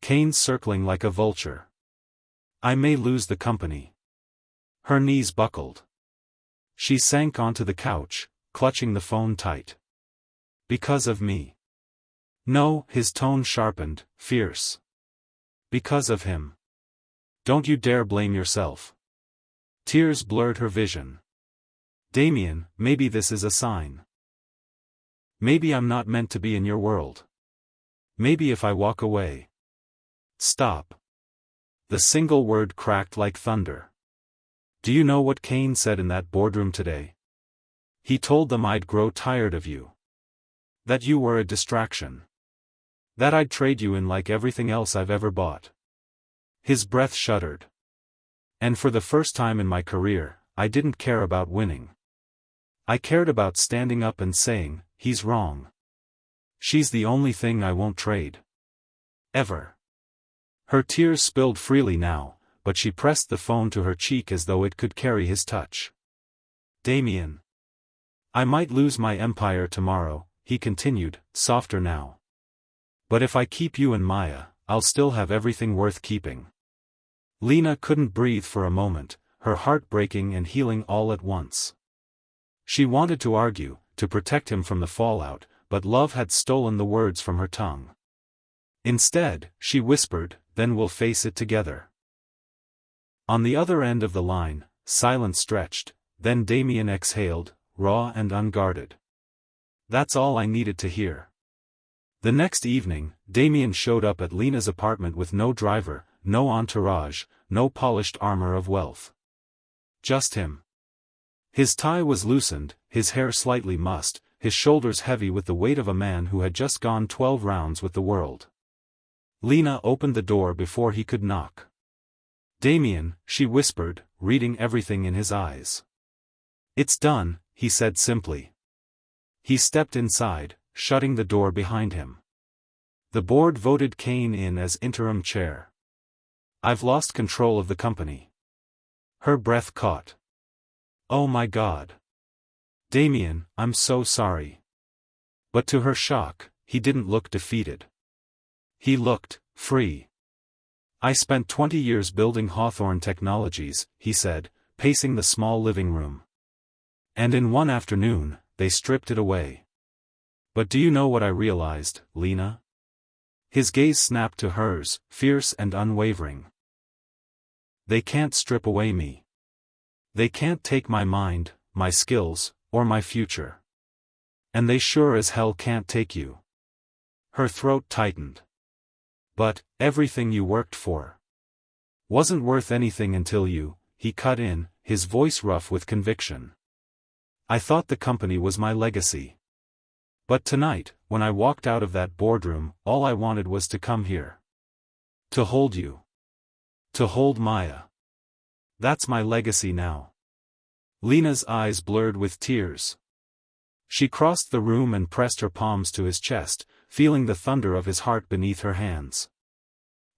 Kane's circling like a vulture. I may lose the company." Her knees buckled. She sank onto the couch, clutching the phone tight. "Because of me." "No," his tone sharpened, fierce. "Because of him. Don't you dare blame yourself." Tears blurred her vision. "Damien, maybe this is a sign. Maybe I'm not meant to be in your world. Maybe if I walk away." "Stop." The single word cracked like thunder. "Do you know what Kane said in that boardroom today? He told them I'd grow tired of you. That you were a distraction. That I'd trade you in like everything else I've ever bought." His breath shuddered. "And for the first time in my career, I didn't care about winning. I cared about standing up and saying, he's wrong. She's the only thing I won't trade. Ever." Her tears spilled freely now, but she pressed the phone to her cheek as though it could carry his touch. "Damien. I might lose my empire tomorrow," he continued, softer now. "But if I keep you and Maya, I'll still have everything worth keeping." Lena couldn't breathe for a moment, her heart breaking and healing all at once. She wanted to argue, to protect him from the fallout, but love had stolen the words from her tongue. Instead, she whispered, "Then we'll face it together." On the other end of the line, silence stretched, then Damien exhaled, raw and unguarded. "That's all I needed to hear." The next evening, Damien showed up at Lena's apartment with no driver, no entourage, no polished armor of wealth. Just him. His tie was loosened, his hair slightly mussed, his shoulders heavy with the weight of a man who had just gone 12 rounds with the world. Lena opened the door before he could knock. "Damien," she whispered, reading everything in his eyes. "It's done," he said simply. He stepped inside, shutting the door behind him. The board voted Kane in as interim chair. "I've lost control of the company." Her breath caught. "Oh my God. Damien, I'm so sorry." But to her shock, he didn't look defeated. He looked free. "I spent 20 years building Hawthorne Technologies," he said, pacing the small living room. "And in one afternoon, they stripped it away. But do you know what I realized, Lena?" His gaze snapped to hers, fierce and unwavering. "They can't strip away me. They can't take my mind, my skills, or my future. And they sure as hell can't take you." Her throat tightened. "But, everything you worked for wasn't worth anything until you," he cut in, his voice rough with conviction. "I thought the company was my legacy. But tonight, when I walked out of that boardroom, all I wanted was to come here. To hold you. To hold Maya. That's my legacy now." Lena's eyes blurred with tears. She crossed the room and pressed her palms to his chest, feeling the thunder of his heart beneath her hands.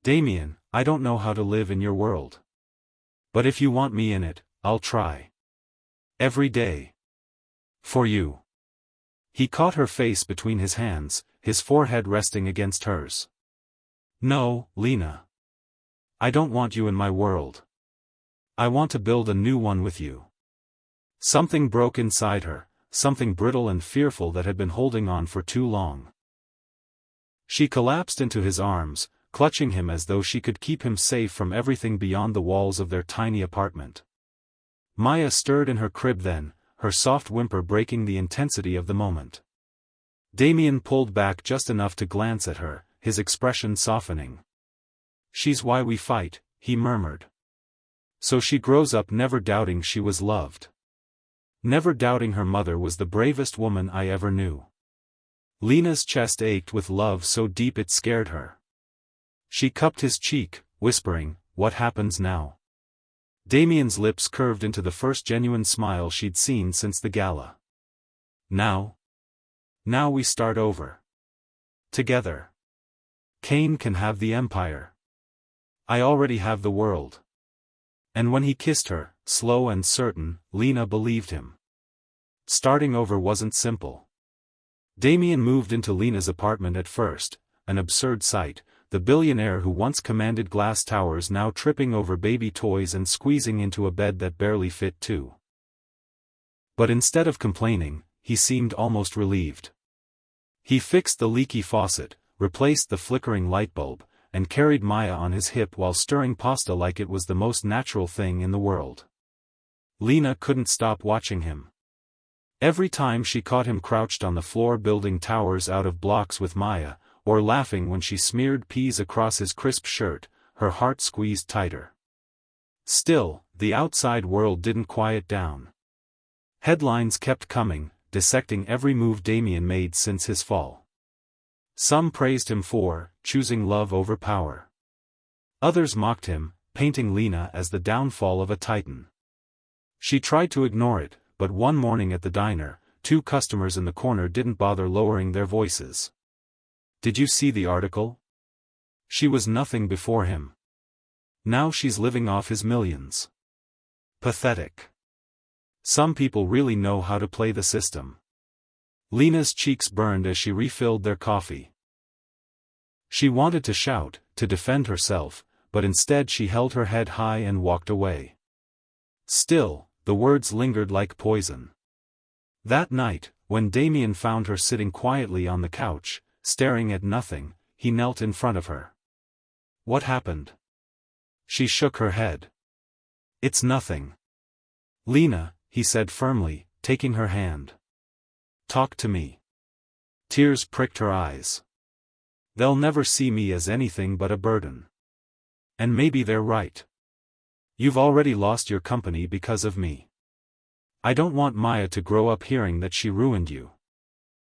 "Damien, I don't know how to live in your world. But if you want me in it, I'll try. Every day. For you. He caught her face between his hands, his forehead resting against hers. No, Lena. I don't want you in my world. I want to build a new one with you. Something broke inside her, something brittle and fearful that had been holding on for too long. She collapsed into his arms, clutching him as though she could keep him safe from everything beyond the walls of their tiny apartment. Maya stirred in her crib then, her soft whimper breaking the intensity of the moment. Damien pulled back just enough to glance at her, his expression softening. She's why we fight, he murmured. So she grows up never doubting she was loved. Never doubting her mother was the bravest woman I ever knew. Lena's chest ached with love so deep it scared her. She cupped his cheek, whispering, "What happens now?" Damien's lips curved into the first genuine smile she'd seen since the gala. Now? Now we start over. Together. Cain can have the empire. I already have the world. And when he kissed her, slow and certain, Lena believed him. Starting over wasn't simple. Damien moved into Lena's apartment at first, an absurd sight, the billionaire who once commanded glass towers now tripping over baby toys and squeezing into a bed that barely fit two. But instead of complaining, he seemed almost relieved. He fixed the leaky faucet, replaced the flickering light bulb, and carried Maya on his hip while stirring pasta like it was the most natural thing in the world. Lena couldn't stop watching him. Every time she caught him crouched on the floor building towers out of blocks with Maya, or laughing when she smeared peas across his crisp shirt, her heart squeezed tighter. Still, the outside world didn't quiet down. Headlines kept coming, dissecting every move Damien made since his fall. Some praised him for choosing love over power. Others mocked him, painting Lena as the downfall of a titan. She tried to ignore it, but one morning at the diner, two customers in the corner didn't bother lowering their voices. Did you see the article? She was nothing before him. Now she's living off his millions. Pathetic. Some people really know how to play the system. Lena's cheeks burned as she refilled their coffee. She wanted to shout, to defend herself, but instead she held her head high and walked away. Still, the words lingered like poison. That night, when Damien found her sitting quietly on the couch, staring at nothing, he knelt in front of her. What happened? She shook her head. It's nothing. Lena, he said firmly, taking her hand. Talk to me. Tears pricked her eyes. They'll never see me as anything but a burden. And maybe they're right. You've already lost your company because of me. I don't want Maya to grow up hearing that she ruined you.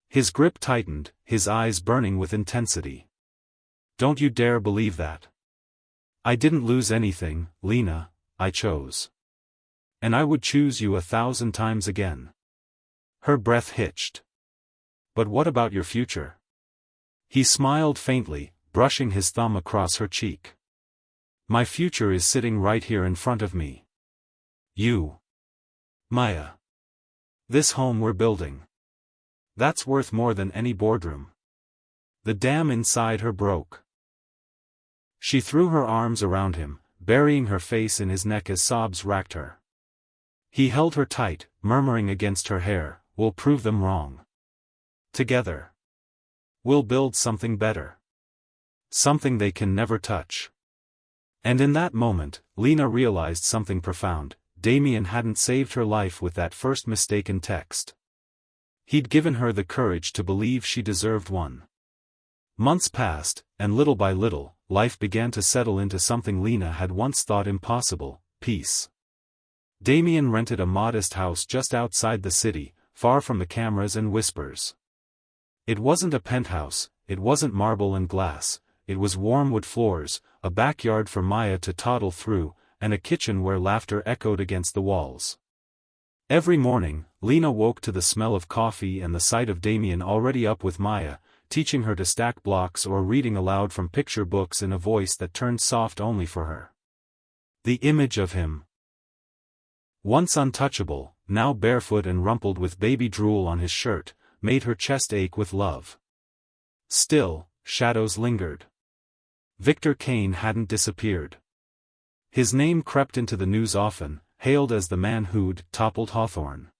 His grip tightened, his eyes burning with intensity. Don't you dare believe that. I didn't lose anything, Lena, I chose. And I would choose you 1,000 times again. Her breath hitched. But what about your future? He smiled faintly, brushing his thumb across her cheek. My future is sitting right here in front of me. You. Maya. This home we're building. That's worth more than any boardroom. The dam inside her broke. She threw her arms around him, burying her face in his neck as sobs racked her. He held her tight, murmuring against her hair, "We'll prove them wrong. Together. We'll build something better. Something they can never touch." And in that moment, Lena realized something profound. Damien hadn't saved her life with that first mistaken text. He'd given her the courage to believe she deserved one. Months passed, and little by little, life began to settle into something Lena had once thought impossible: peace. Damien rented a modest house just outside the city, far from the cameras and whispers. It wasn't a penthouse, it wasn't marble and glass, it was warm wood floors, a backyard for Maya to toddle through, and a kitchen where laughter echoed against the walls. Every morning, Lena woke to the smell of coffee and the sight of Damien already up with Maya, teaching her to stack blocks or reading aloud from picture books in a voice that turned soft only for her. The image of him, once untouchable, now barefoot and rumpled with baby drool on his shirt, made her chest ache with love. Still, shadows lingered. Victor Kane hadn't disappeared. His name crept into the news often, hailed as the man who'd toppled Hawthorne.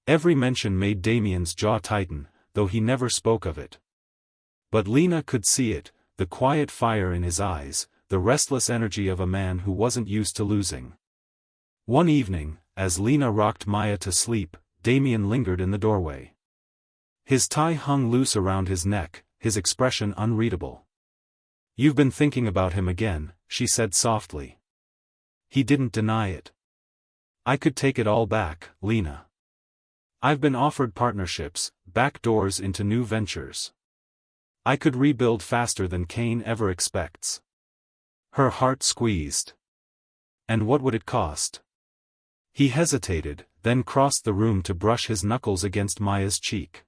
Every mention made Damien's jaw tighten, though he never spoke of it. But Lena could see it, the quiet fire in his eyes, the restless energy of a man who wasn't used to losing. One evening, as Lena rocked Maya to sleep, Damien lingered in the doorway. His tie hung loose around his neck, his expression unreadable. "You've been thinking about him again," she said softly. He didn't deny it. "I could take it all back, Lena. I've been offered partnerships, back doors into new ventures. I could rebuild faster than Kane ever expects." Her heart squeezed. "And what would it cost?" He hesitated, then crossed the room to brush his knuckles against Maya's cheek.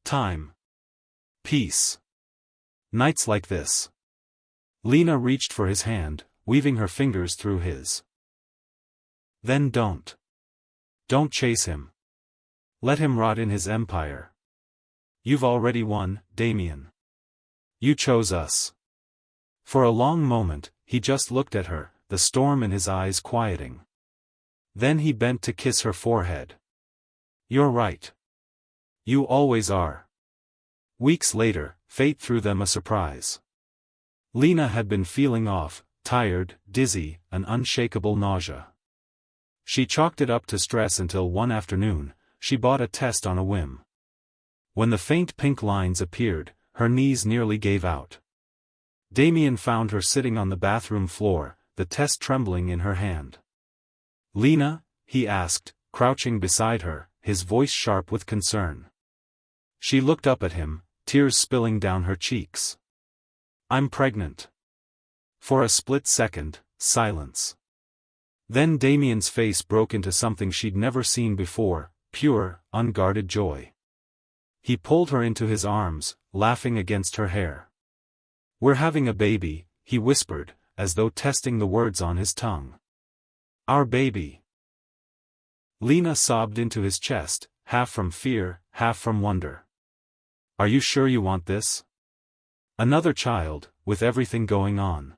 "Time. Peace. Nights like this." Lena reached for his hand, weaving her fingers through his. "Then don't. Don't chase him. Let him rot in his empire. You've already won, Damien. You chose us." For a long moment, he just looked at her, the storm in his eyes quieting. Then he bent to kiss her forehead. "You're right. You always are." Weeks later, fate threw them a surprise. Lena had been feeling off, tired, dizzy, an unshakable nausea. She chalked it up to stress until one afternoon, she bought a test on a whim. When the faint pink lines appeared, her knees nearly gave out. Damien found her sitting on the bathroom floor, the test trembling in her hand. "Lena?" he asked, crouching beside her, his voice sharp with concern. She looked up at him, tears spilling down her cheeks. "I'm pregnant." For a split second, silence. Then Damien's face broke into something she'd never seen before, pure, unguarded joy. He pulled her into his arms, laughing against her hair. "We're having a baby," he whispered, as though testing the words on his tongue. "Our baby." Lena sobbed into his chest, half from fear, half from wonder. "Are you sure you want this? Another child, with everything going on?"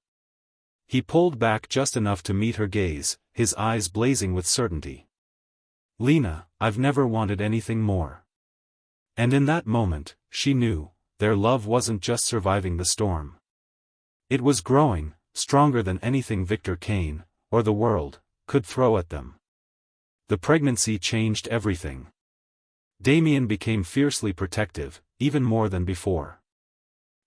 He pulled back just enough to meet her gaze, his eyes blazing with certainty. "Lena, I've never wanted anything more." And in that moment, she knew, their love wasn't just surviving the storm. It was growing, stronger than anything Victor Kane, or the world, could throw at them. The pregnancy changed everything. Damien became fiercely protective, even more than before.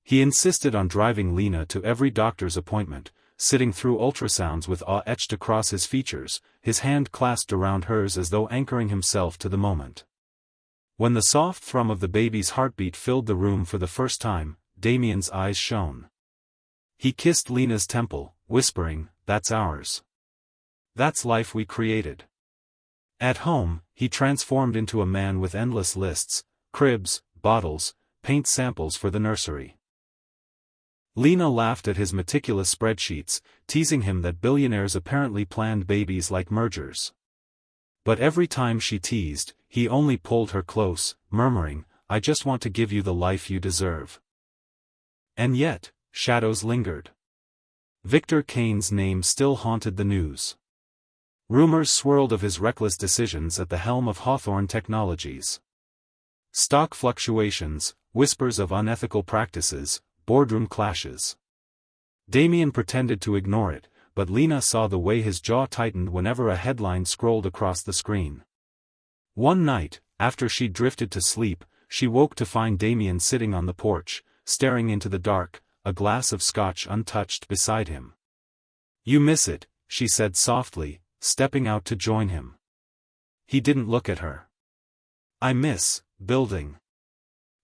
He insisted on driving Lena to every doctor's appointment, sitting through ultrasounds with awe etched across his features, his hand clasped around hers as though anchoring himself to the moment. When the soft thrum of the baby's heartbeat filled the room for the first time, Damien's eyes shone. He kissed Lena's temple, whispering, "That's ours. That's life we created." At home, he transformed into a man with endless lists, cribs, bottles, paint samples for the nursery. Lena laughed at his meticulous spreadsheets, teasing him that billionaires apparently planned babies like mergers. But every time she teased, he only pulled her close, murmuring, "I just want to give you the life you deserve." And yet, shadows lingered. Victor Kane's name still haunted the news. Rumors swirled of his reckless decisions at the helm of Hawthorne Technologies. Stock fluctuations, whispers of unethical practices, boardroom clashes. Damien pretended to ignore it, but Lena saw the way his jaw tightened whenever a headline scrolled across the screen. One night, after she'd drifted to sleep, she woke to find Damien sitting on the porch, staring into the dark, a glass of scotch untouched beside him. "You miss it," she said softly, stepping out to join him. He didn't look at her. "I miss building.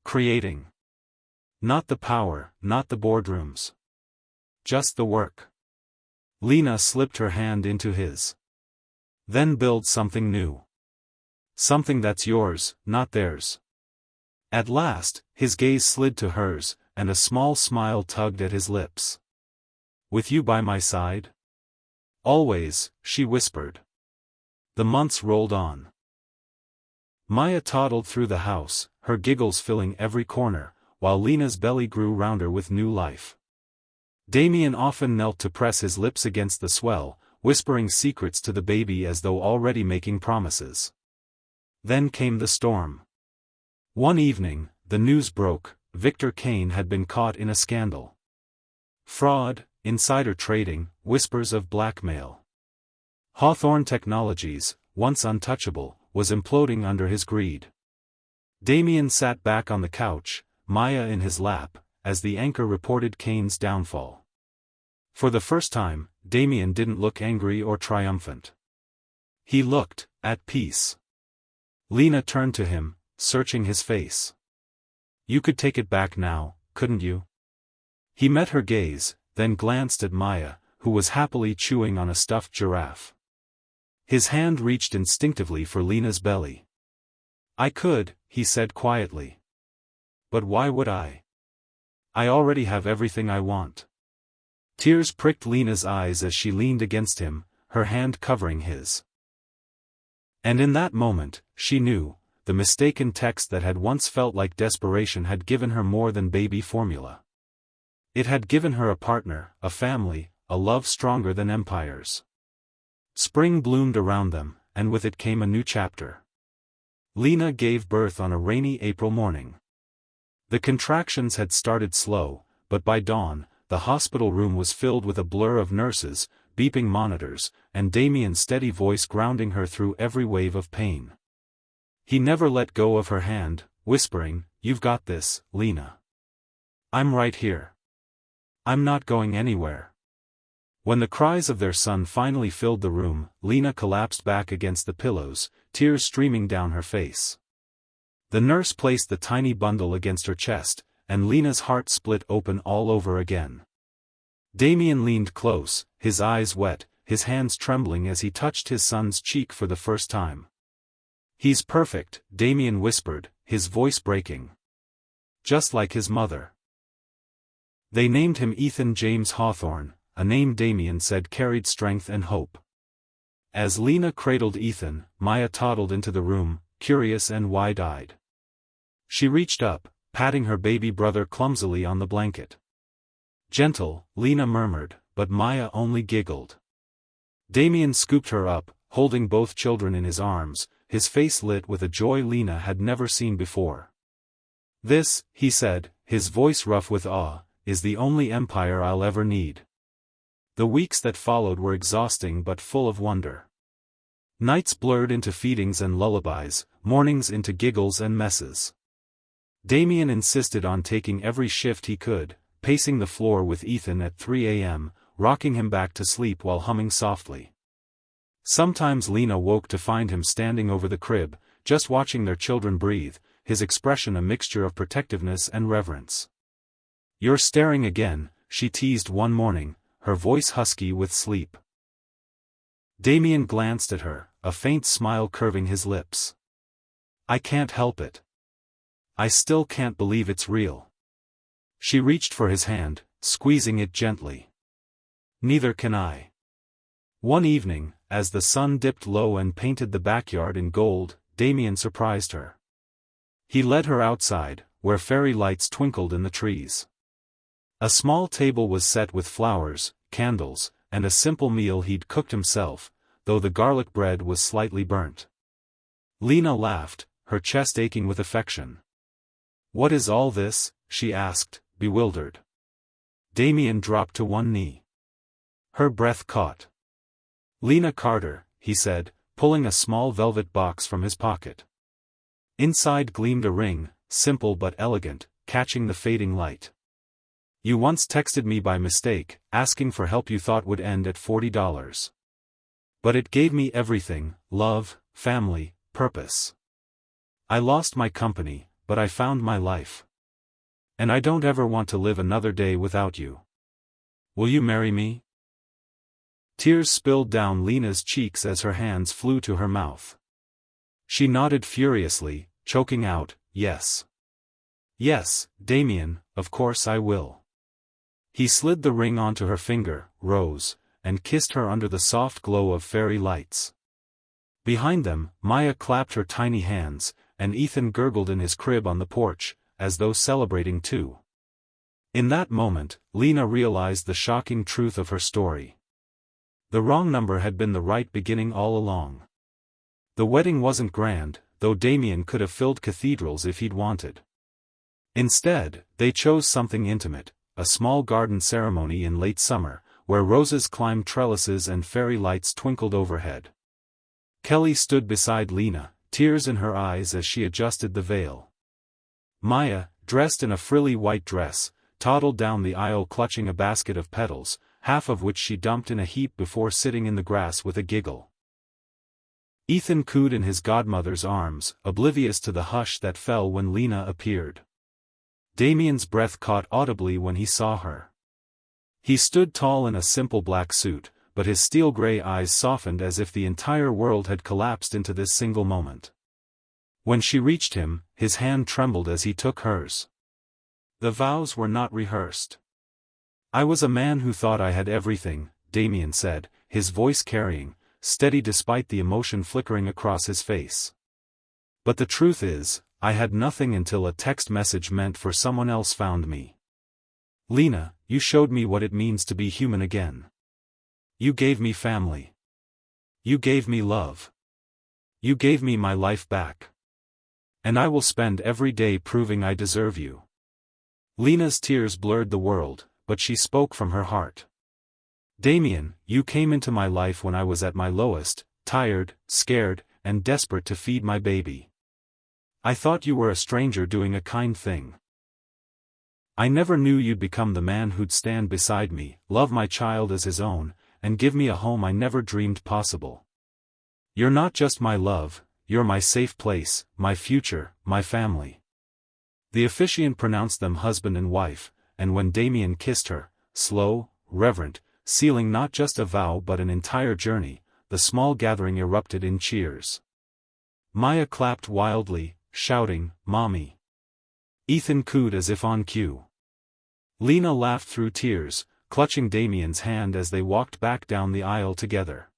Creating. Not the power, not the boardrooms. Just the work." Lena slipped her hand into his. "Then build something new. Something that's yours, not theirs." At last, his gaze slid to hers, and a small smile tugged at his lips. "With you by my side?" "Always," she whispered. The months rolled on. Maya toddled through the house, her giggles filling every corner, while Lena's belly grew rounder with new life. Damien often knelt to press his lips against the swell, whispering secrets to the baby as though already making promises. Then came the storm. One evening, the news broke: Victor Kane had been caught in a scandal. Fraud, insider trading, whispers of blackmail. Hawthorne Technologies, once untouchable, was imploding under his greed. Damien sat back on the couch, Maya in his lap, as the anchor reported Kane's downfall. For the first time, Damien didn't look angry or triumphant. He looked at peace. Lena turned to him, searching his face. "You could take it back now, couldn't you?" He met her gaze, then glanced at Maya, who was happily chewing on a stuffed giraffe. His hand reached instinctively for Lena's belly. "I could," he said quietly. "But why would I? I already have everything I want." Tears pricked Lena's eyes as she leaned against him, her hand covering his. And in that moment, she knew, the mistaken text that had once felt like desperation had given her more than baby formula. It had given her a partner, a family, a love stronger than empires. Spring bloomed around them, and with it came a new chapter. Lena gave birth on a rainy April morning. The contractions had started slow, but by dawn, the hospital room was filled with a blur of nurses, beeping monitors, and Damien's steady voice grounding her through every wave of pain. He never let go of her hand, whispering, "You've got this, Lena. I'm right here. I'm not going anywhere." When the cries of their son finally filled the room, Lena collapsed back against the pillows, tears streaming down her face. The nurse placed the tiny bundle against her chest, and Lena's heart split open all over again. Damien leaned close, his eyes wet, his hands trembling as he touched his son's cheek for the first time. "He's perfect," Damien whispered, his voice breaking. "Just like his mother." They named him Ethan James Hawthorne, a name Damien said carried strength and hope. As Lena cradled Ethan, Maya toddled into the room, curious and wide-eyed. She reached up, patting her baby brother clumsily on the blanket. "Gentle," Lena murmured, but Maya only giggled. Damien scooped her up, holding both children in his arms, his face lit with a joy Lena had never seen before. "This," he said, his voice rough with awe, "is the only empire I'll ever need." The weeks that followed were exhausting but full of wonder. Nights blurred into feedings and lullabies, mornings into giggles and messes. Damien insisted on taking every shift he could, pacing the floor with Ethan at 3 a.m., rocking him back to sleep while humming softly. Sometimes Lena woke to find him standing over the crib, just watching their children breathe, his expression a mixture of protectiveness and reverence. "You're staring again," she teased one morning, her voice husky with sleep. Damien glanced at her, a faint smile curving his lips. "I can't help it. I still can't believe it's real." She reached for his hand, squeezing it gently. "Neither can I." One evening, as the sun dipped low and painted the backyard in gold, Damien surprised her. He led her outside, where fairy lights twinkled in the trees. A small table was set with flowers, candles, and a simple meal he'd cooked himself, though the garlic bread was slightly burnt. Lena laughed, her chest aching with affection. "What is all this?" she asked, bewildered. Damien dropped to one knee. Her breath caught. "Lena Carter," he said, pulling a small velvet box from his pocket. Inside gleamed a ring, simple but elegant, catching the fading light. "You once texted me by mistake, asking for help you thought would end at $40. But it gave me everything: love, family, purpose. I lost my company, but I found my life. And I don't ever want to live another day without you. Will you marry me?" Tears spilled down Lena's cheeks as her hands flew to her mouth. She nodded furiously, choking out, "Yes. Yes, Damien, of course I will." He slid the ring onto her finger, rose, and kissed her under the soft glow of fairy lights. Behind them, Maya clapped her tiny hands, and Ethan gurgled in his crib on the porch, as though celebrating too. In that moment, Lena realized the shocking truth of her story. The wrong number had been the right beginning all along. The wedding wasn't grand, though Damien could have filled cathedrals if he'd wanted. Instead, they chose something intimate, a small garden ceremony in late summer, where roses climbed trellises and fairy lights twinkled overhead. Kelly stood beside Lena, tears in her eyes as she adjusted the veil. Maya, dressed in a frilly white dress, toddled down the aisle clutching a basket of petals, half of which she dumped in a heap before sitting in the grass with a giggle. Ethan cooed in his godmother's arms, oblivious to the hush that fell when Lena appeared. Damien's breath caught audibly when he saw her. He stood tall in a simple black suit, but his steel-gray eyes softened as if the entire world had collapsed into this single moment. When she reached him, his hand trembled as he took hers. The vows were not rehearsed. "I was a man who thought I had everything," Damien said, his voice carrying, steady despite the emotion flickering across his face. "But the truth is, I had nothing until a text message meant for someone else found me. Lena, you showed me what it means to be human again. You gave me family. You gave me love. You gave me my life back. And I will spend every day proving I deserve you." Lena's tears blurred the world, but she spoke from her heart. "Damien, you came into my life when I was at my lowest, tired, scared, and desperate to feed my baby. I thought you were a stranger doing a kind thing. I never knew you'd become the man who'd stand beside me, love my child as his own, and give me a home I never dreamed possible. You're not just my love, you're my safe place, my future, my family." The officiant pronounced them husband and wife, and when Damien kissed her, slow, reverent, sealing not just a vow but an entire journey, the small gathering erupted in cheers. Maya clapped wildly, shouting, "Mommy!" Ethan cooed as if on cue. Lena laughed through tears, clutching Damien's hand as they walked back down the aisle together.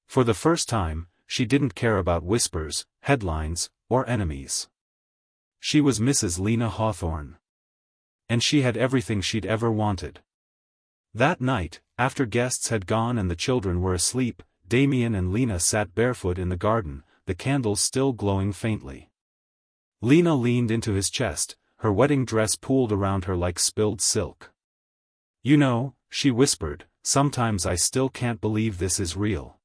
For the first time, she didn't care about whispers, headlines, or enemies. She was Mrs. Lena Hawthorne. And she had everything she'd ever wanted. That night, after guests had gone and the children were asleep, Damien and Lena sat barefoot in the garden, the candles still glowing faintly. Lena leaned into his chest, her wedding dress pooled around her like spilled silk. "You know," she whispered, "sometimes I still can't believe this is real.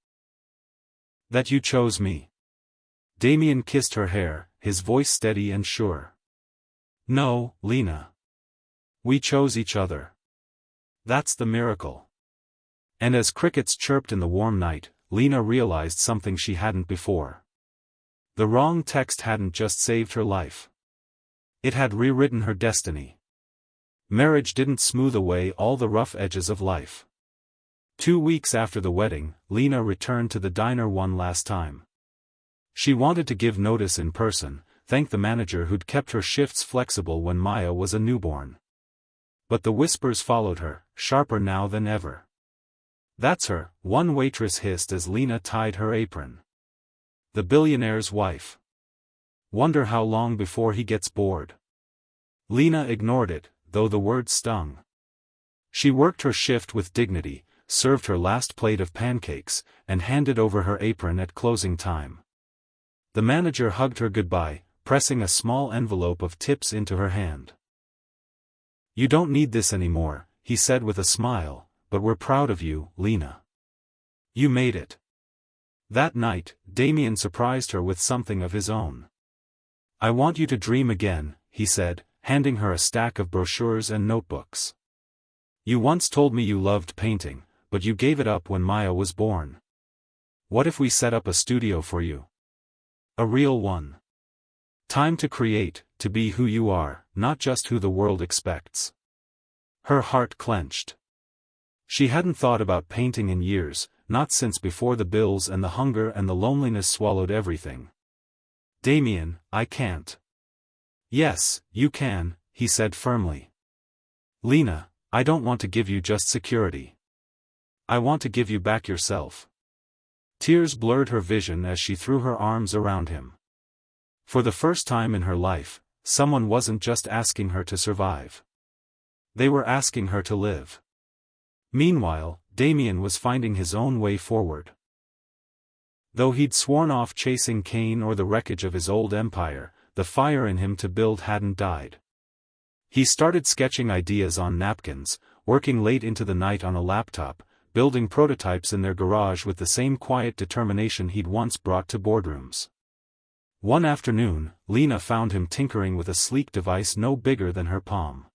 That you chose me." Damien kissed her hair, his voice steady and sure. "No, Lena. We chose each other. That's the miracle." And as crickets chirped in the warm night, Lena realized something she hadn't before. The wrong text hadn't just saved her life. It had rewritten her destiny. Marriage didn't smooth away all the rough edges of life. 2 weeks after the wedding, Lena returned to the diner one last time. She wanted to give notice in person, thank the manager who'd kept her shifts flexible when Maya was a newborn. But the whispers followed her, sharper now than ever. "That's her," one waitress hissed as Lena tied her apron. "The billionaire's wife. Wonder how long before he gets bored." Lena ignored it, though the words stung. She worked her shift with dignity, served her last plate of pancakes, and handed over her apron at closing time. The manager hugged her goodbye, pressing a small envelope of tips into her hand. "You don't need this anymore," he said with a smile, "but we're proud of you, Lena. You made it." That night, Damien surprised her with something of his own. "I want you to dream again," he said, handing her a stack of brochures and notebooks. "You once told me you loved painting, but you gave it up when Maya was born. What if we set up a studio for you? A real one. Time to create, to be who you are, not just who the world expects." Her heart clenched. She hadn't thought about painting in years, not since before the bills and the hunger and the loneliness swallowed everything. "Damien, I can't." "Yes, you can," he said firmly. "Lena, I don't want to give you just security. I want to give you back yourself. Tears blurred her vision as she threw her arms around him. For the first time in her life, someone wasn't just asking her to survive. They were asking her to live. Meanwhile, Damien was finding his own way forward. Though he'd sworn off chasing Cain or the wreckage of his old empire, the fire in him to build hadn't died. He started sketching ideas on napkins, working late into the night on a laptop, building prototypes in their garage with the same quiet determination he'd once brought to boardrooms. One afternoon, Lena found him tinkering with a sleek device no bigger than her palm.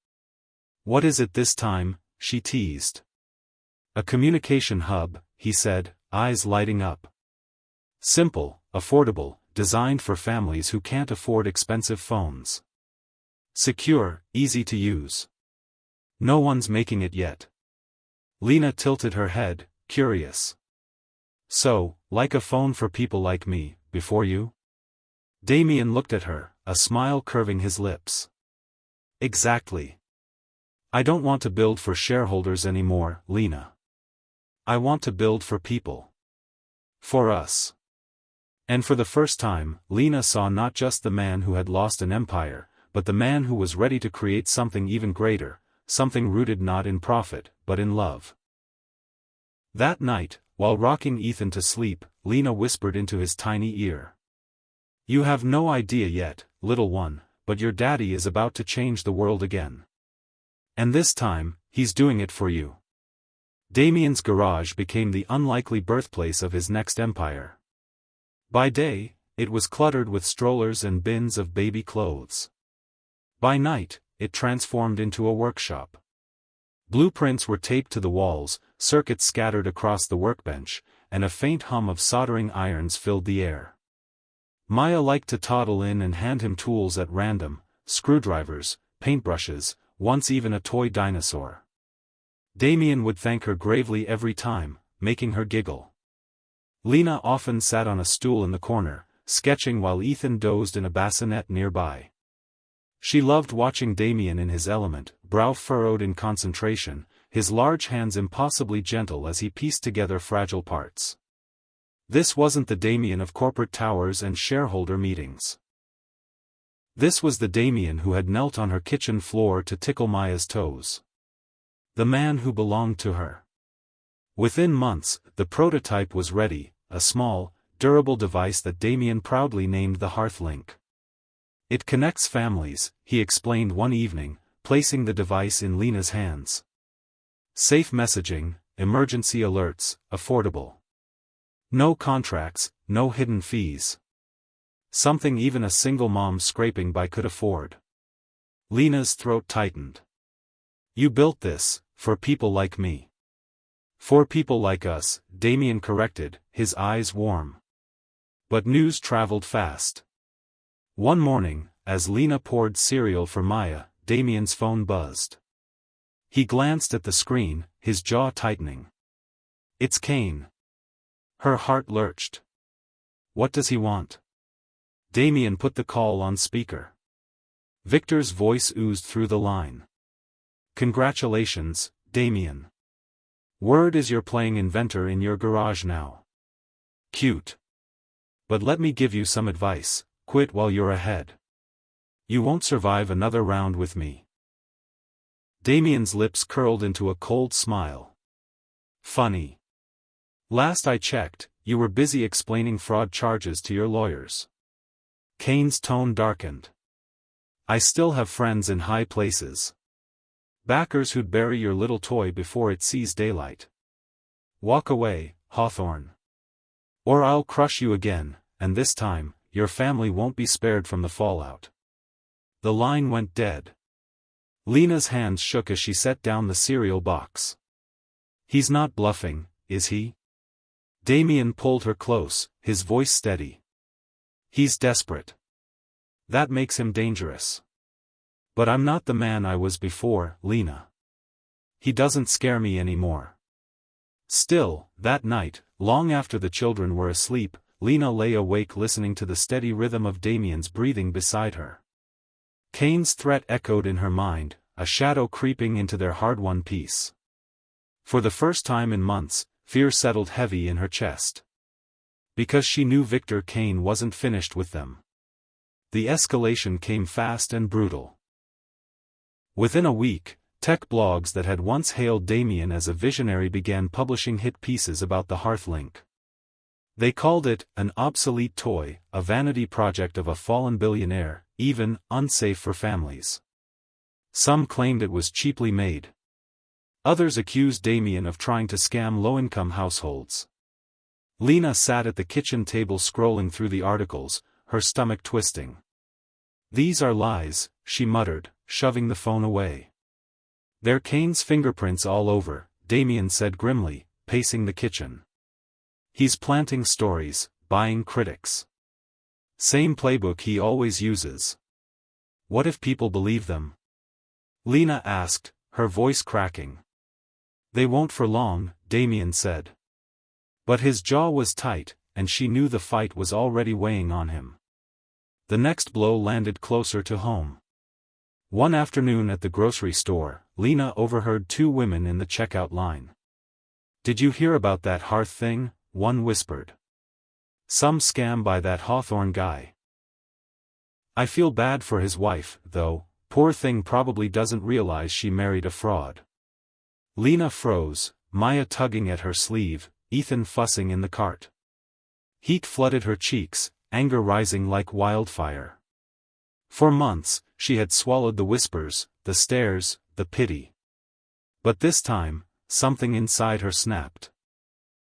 "What is it this time?" she teased. "A communication hub," he said, eyes lighting up. "Simple, affordable, designed for families who can't afford expensive phones. Secure, easy to use. No one's making it yet." Lena tilted her head, curious. "So, like a phone for people like me, before you?" Damien looked at her, a smile curving his lips. "Exactly. I don't want to build for shareholders anymore, Lena. I want to build for people. For us." And for the first time, Lena saw not just the man who had lost an empire, but the man who was ready to create something even greater, something rooted not in profit, but in love. That night, while rocking Ethan to sleep, Lena whispered into his tiny ear. "You have no idea yet, little one, but your daddy is about to change the world again. And this time, he's doing it for you." Damien's garage became the unlikely birthplace of his next empire. By day, it was cluttered with strollers and bins of baby clothes. By night, it transformed into a workshop. Blueprints were taped to the walls, circuits scattered across the workbench, and a faint hum of soldering irons filled the air. Maya liked to toddle in and hand him tools at random, screwdrivers, paintbrushes, once even a toy dinosaur. Damien would thank her gravely every time, making her giggle. Lena often sat on a stool in the corner, sketching while Ethan dozed in a bassinet nearby. She loved watching Damien in his element, brow furrowed in concentration, his large hands impossibly gentle as he pieced together fragile parts. This wasn't the Damien of corporate towers and shareholder meetings. This was the Damien who had knelt on her kitchen floor to tickle Maya's toes. The man who belonged to her. Within months, the prototype was ready, a small, durable device that Damien proudly named the HearthLink. "It connects families," he explained one evening, placing the device in Lena's hands. "Safe messaging, emergency alerts, affordable. No contracts, no hidden fees. Something even a single mom scraping by could afford." Lena's throat tightened. "You built this, for people like me." "For people like us," Damien corrected, his eyes warm. But news traveled fast. One morning, as Lena poured cereal for Maya, Damien's phone buzzed. He glanced at the screen, his jaw tightening. "It's Cain." Her heart lurched. What does he want? Damien put the call on speaker. Victor's voice oozed through the line. "Congratulations, Damien. Word is you're playing inventor in your garage now. Cute. But let me give you some advice, quit while you're ahead. You won't survive another round with me." Damien's lips curled into a cold smile. "Funny. Last I checked, you were busy explaining fraud charges to your lawyers." Cain's tone darkened. "I still have friends in high places. Backers who'd bury your little toy before it sees daylight. Walk away, Hawthorne. Or I'll crush you again, and this time, your family won't be spared from the fallout." The line went dead. Lena's hands shook as she set down the cereal box. "He's not bluffing, is he?" Damien pulled her close, his voice steady. "He's desperate. That makes him dangerous. But I'm not the man I was before, Lena. He doesn't scare me anymore." Still, that night, long after the children were asleep, Lena lay awake listening to the steady rhythm of Damien's breathing beside her. Cain's threat echoed in her mind, a shadow creeping into their hard-won peace. For the first time in months, fear settled heavy in her chest. Because she knew Victor Kane wasn't finished with them. The escalation came fast and brutal. Within a week, tech blogs that had once hailed Damien as a visionary began publishing hit pieces about the Hearthlink. They called it an obsolete toy, a vanity project of a fallen billionaire, even unsafe for families. Some claimed it was cheaply made. Others accused Damien of trying to scam low-income households. Lena sat at the kitchen table scrolling through the articles, her stomach twisting. "These are lies," she muttered, shoving the phone away. "They're Kane's fingerprints all over," Damien said grimly, pacing the kitchen. "He's planting stories, buying critics. Same playbook he always uses. What if people believe them?" Lena asked, her voice cracking. "They won't for long," Damien said. But his jaw was tight, and she knew the fight was already weighing on him. The next blow landed closer to home. One afternoon at the grocery store, Lena overheard two women in the checkout line. "Did you hear about that Hearth thing?" one whispered. "Some scam by that Hawthorne guy. I feel bad for his wife, though, poor thing probably doesn't realize she married a fraud." Lena froze, Maya tugging at her sleeve, Ethan fussing in the cart. Heat flooded her cheeks, anger rising like wildfire. For months, she had swallowed the whispers, the stares, the pity. But this time, something inside her snapped.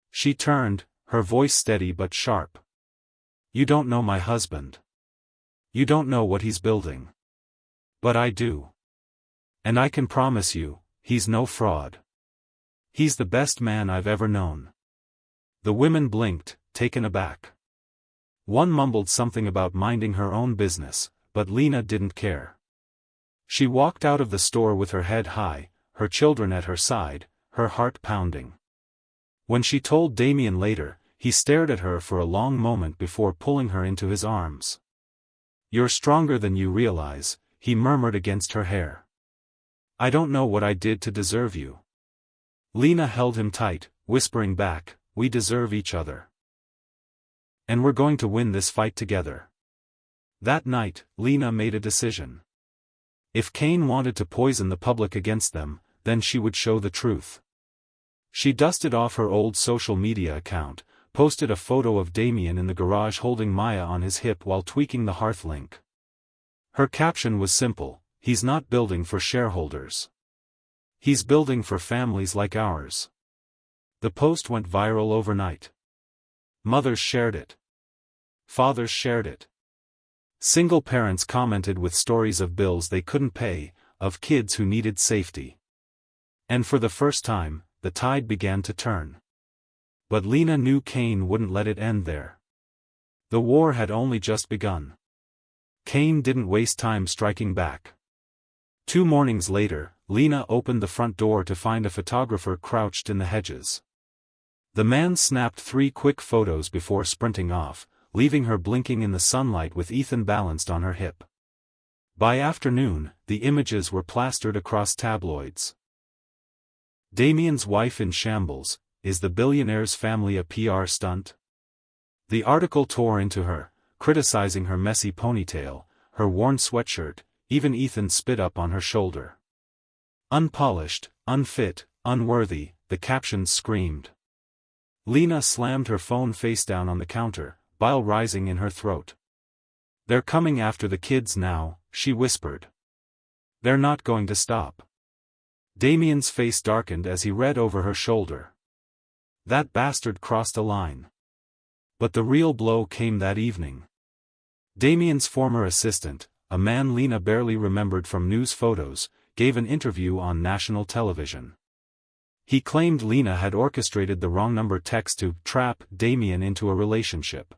She turned, her voice steady but sharp. "You don't know my husband. You don't know what he's building. But I do. And I can promise you, he's no fraud. He's the best man I've ever known." The women blinked, taken aback. One mumbled something about minding her own business, but Lena didn't care. She walked out of the store with her head high, her children at her side, her heart pounding. When she told Damien later, he stared at her for a long moment before pulling her into his arms. "You're stronger than you realize," he murmured against her hair. "I don't know what I did to deserve you." Lena held him tight, whispering back, "We deserve each other. And we're going to win this fight together." That night, Lena made a decision. If Kane wanted to poison the public against them, then she would show the truth. She dusted off her old social media account, posted a photo of Damien in the garage holding Maya on his hip while tweaking the Hearthlink. Her caption was simple: "He's not building for shareholders. He's building for families like ours." The post went viral overnight. Mothers shared it. Fathers shared it. Single parents commented with stories of bills they couldn't pay, of kids who needed safety. And for the first time, the tide began to turn. But Lena knew Kane wouldn't let it end there. The war had only just begun. Kane didn't waste time striking back. 2 mornings later, Lena opened the front door to find a photographer crouched in the hedges. The man snapped 3 quick photos before sprinting off, leaving her blinking in the sunlight with Ethan balanced on her hip. By afternoon, the images were plastered across tabloids. Damien's wife in shambles. Is the billionaire's family a PR stunt? The article tore into her, criticizing her messy ponytail, her worn sweatshirt, even Ethan spit up on her shoulder. Unpolished, unfit, unworthy, the captions screamed. Lena slammed her phone face down on the counter, bile rising in her throat. "They're coming after the kids now," she whispered. "They're not going to stop." Damien's face darkened as he read over her shoulder. That bastard crossed a line. But the real blow came that evening. Damien's former assistant, a man Lena barely remembered from news photos, gave an interview on national television. He claimed Lena had orchestrated the wrong number text to trap Damien into a relationship.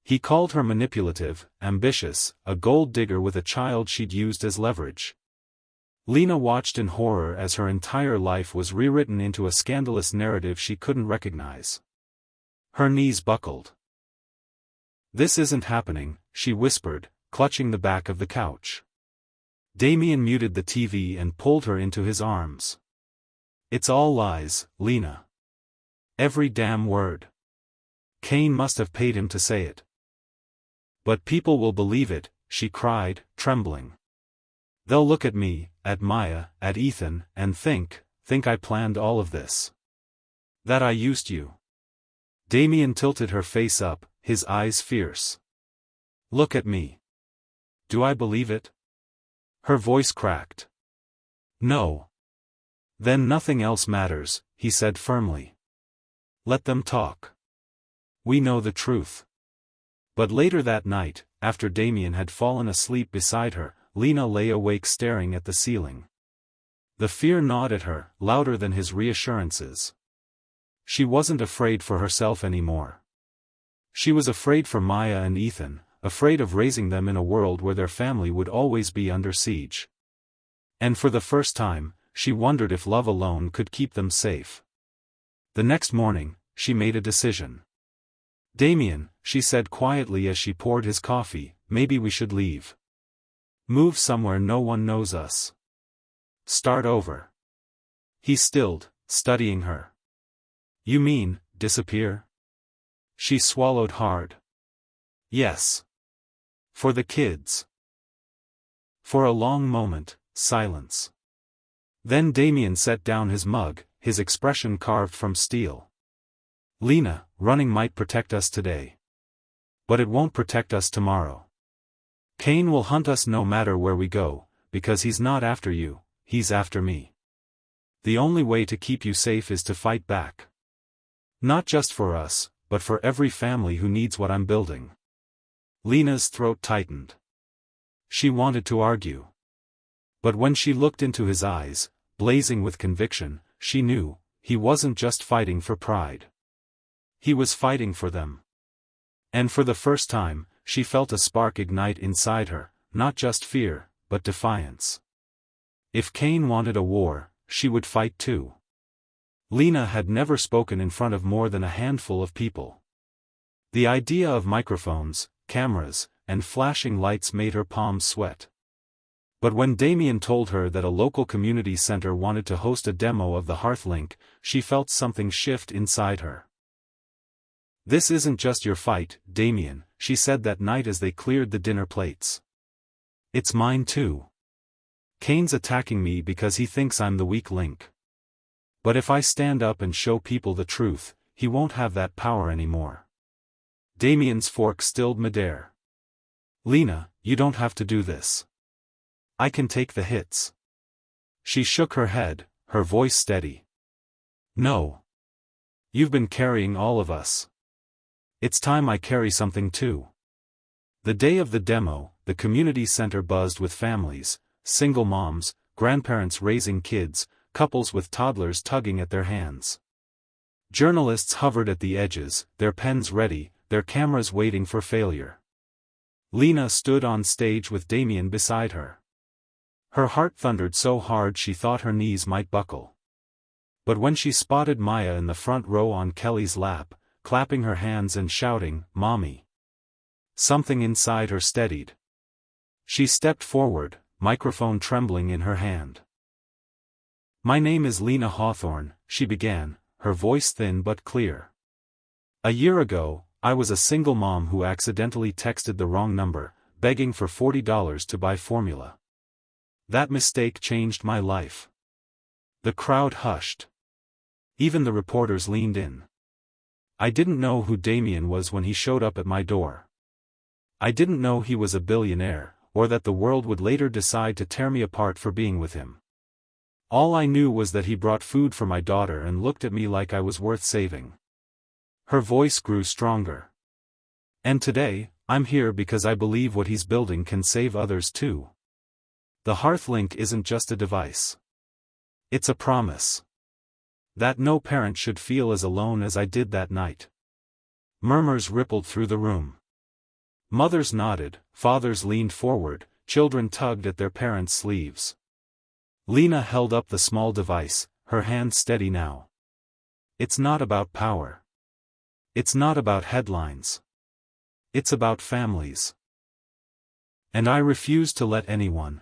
He called her manipulative, ambitious, a gold digger with a child she'd used as leverage. Lena watched in horror as her entire life was rewritten into a scandalous narrative she couldn't recognize. Her knees buckled. "This isn't happening," she whispered, clutching the back of the couch. Damien muted the TV and pulled her into his arms. "It's all lies, Lena. Every damn word. Cain must have paid him to say it. But people will believe it, she cried, trembling. They'll look at me, at Maya, at Ethan, and think I planned all of this. That I used you. Damien tilted her face up, his eyes fierce. Look at me. Do I believe it? Her voice cracked. No. Then nothing else matters, he said firmly. Let them talk. We know the truth. But later that night, after Damien had fallen asleep beside her, Lena lay awake staring at the ceiling. The fear gnawed at her, louder than his reassurances. She wasn't afraid for herself anymore. She was afraid for Maya and Ethan, afraid of raising them in a world where their family would always be under siege. And for the first time, she wondered if love alone could keep them safe. The next morning, she made a decision. Damien, she said quietly as she poured his coffee, maybe we should leave. Move somewhere no one knows us. Start over. He stilled, studying her. You mean, disappear? She swallowed hard. Yes. For the kids. For a long moment, silence. Then Damien set down his mug, his expression carved from steel. Lena, running might protect us today. But it won't protect us tomorrow. Cain will hunt us no matter where we go, because he's not after you, he's after me. The only way to keep you safe is to fight back. Not just for us, but for every family who needs what I'm building. Lena's throat tightened. She wanted to argue. But when she looked into his eyes, blazing with conviction, she knew, he wasn't just fighting for pride. He was fighting for them. And for the first time, she felt a spark ignite inside her, not just fear, but defiance. If Cain wanted a war, she would fight too. Lena had never spoken in front of more than a handful of people. The idea of microphones, cameras, and flashing lights made her palms sweat. But when Damien told her that a local community center wanted to host a demo of the HearthLink, she felt something shift inside her. This isn't just your fight, Damien, she said that night as they cleared the dinner plates. It's mine too. Cain's attacking me because he thinks I'm the weak link. But if I stand up and show people the truth, he won't have that power anymore. Damien's fork stilled midair. Lena, you don't have to do this. I can take the hits. She shook her head, her voice steady. No. You've been carrying all of us. It's time I carry something too. The day of the demo, the community center buzzed with families, single moms, grandparents raising kids, couples with toddlers tugging at their hands. Journalists hovered at the edges, their pens ready, their cameras waiting for failure. Lena stood on stage with Damien beside her. Her heart thundered so hard she thought her knees might buckle. But when she spotted Maya in the front row on Kelly's lap, clapping her hands and shouting, "Mommy!" something inside her steadied. She stepped forward, microphone trembling in her hand. My name is Lena Hawthorne, she began, her voice thin but clear. A year ago, I was a single mom who accidentally texted the wrong number, begging for $40 to buy formula. That mistake changed my life. The crowd hushed. Even the reporters leaned in. I didn't know who Damien was when he showed up at my door. I didn't know he was a billionaire, or that the world would later decide to tear me apart for being with him. All I knew was that he brought food for my daughter and looked at me like I was worth saving. Her voice grew stronger. And today, I'm here because I believe what he's building can save others too. The HearthLink isn't just a device. It's a promise. That no parent should feel as alone as I did that night. Murmurs rippled through the room. Mothers nodded, fathers leaned forward, children tugged at their parents' sleeves. Lena held up the small device, her hand steady now. It's not about power. It's not about headlines. It's about families. And I refuse to let anyone,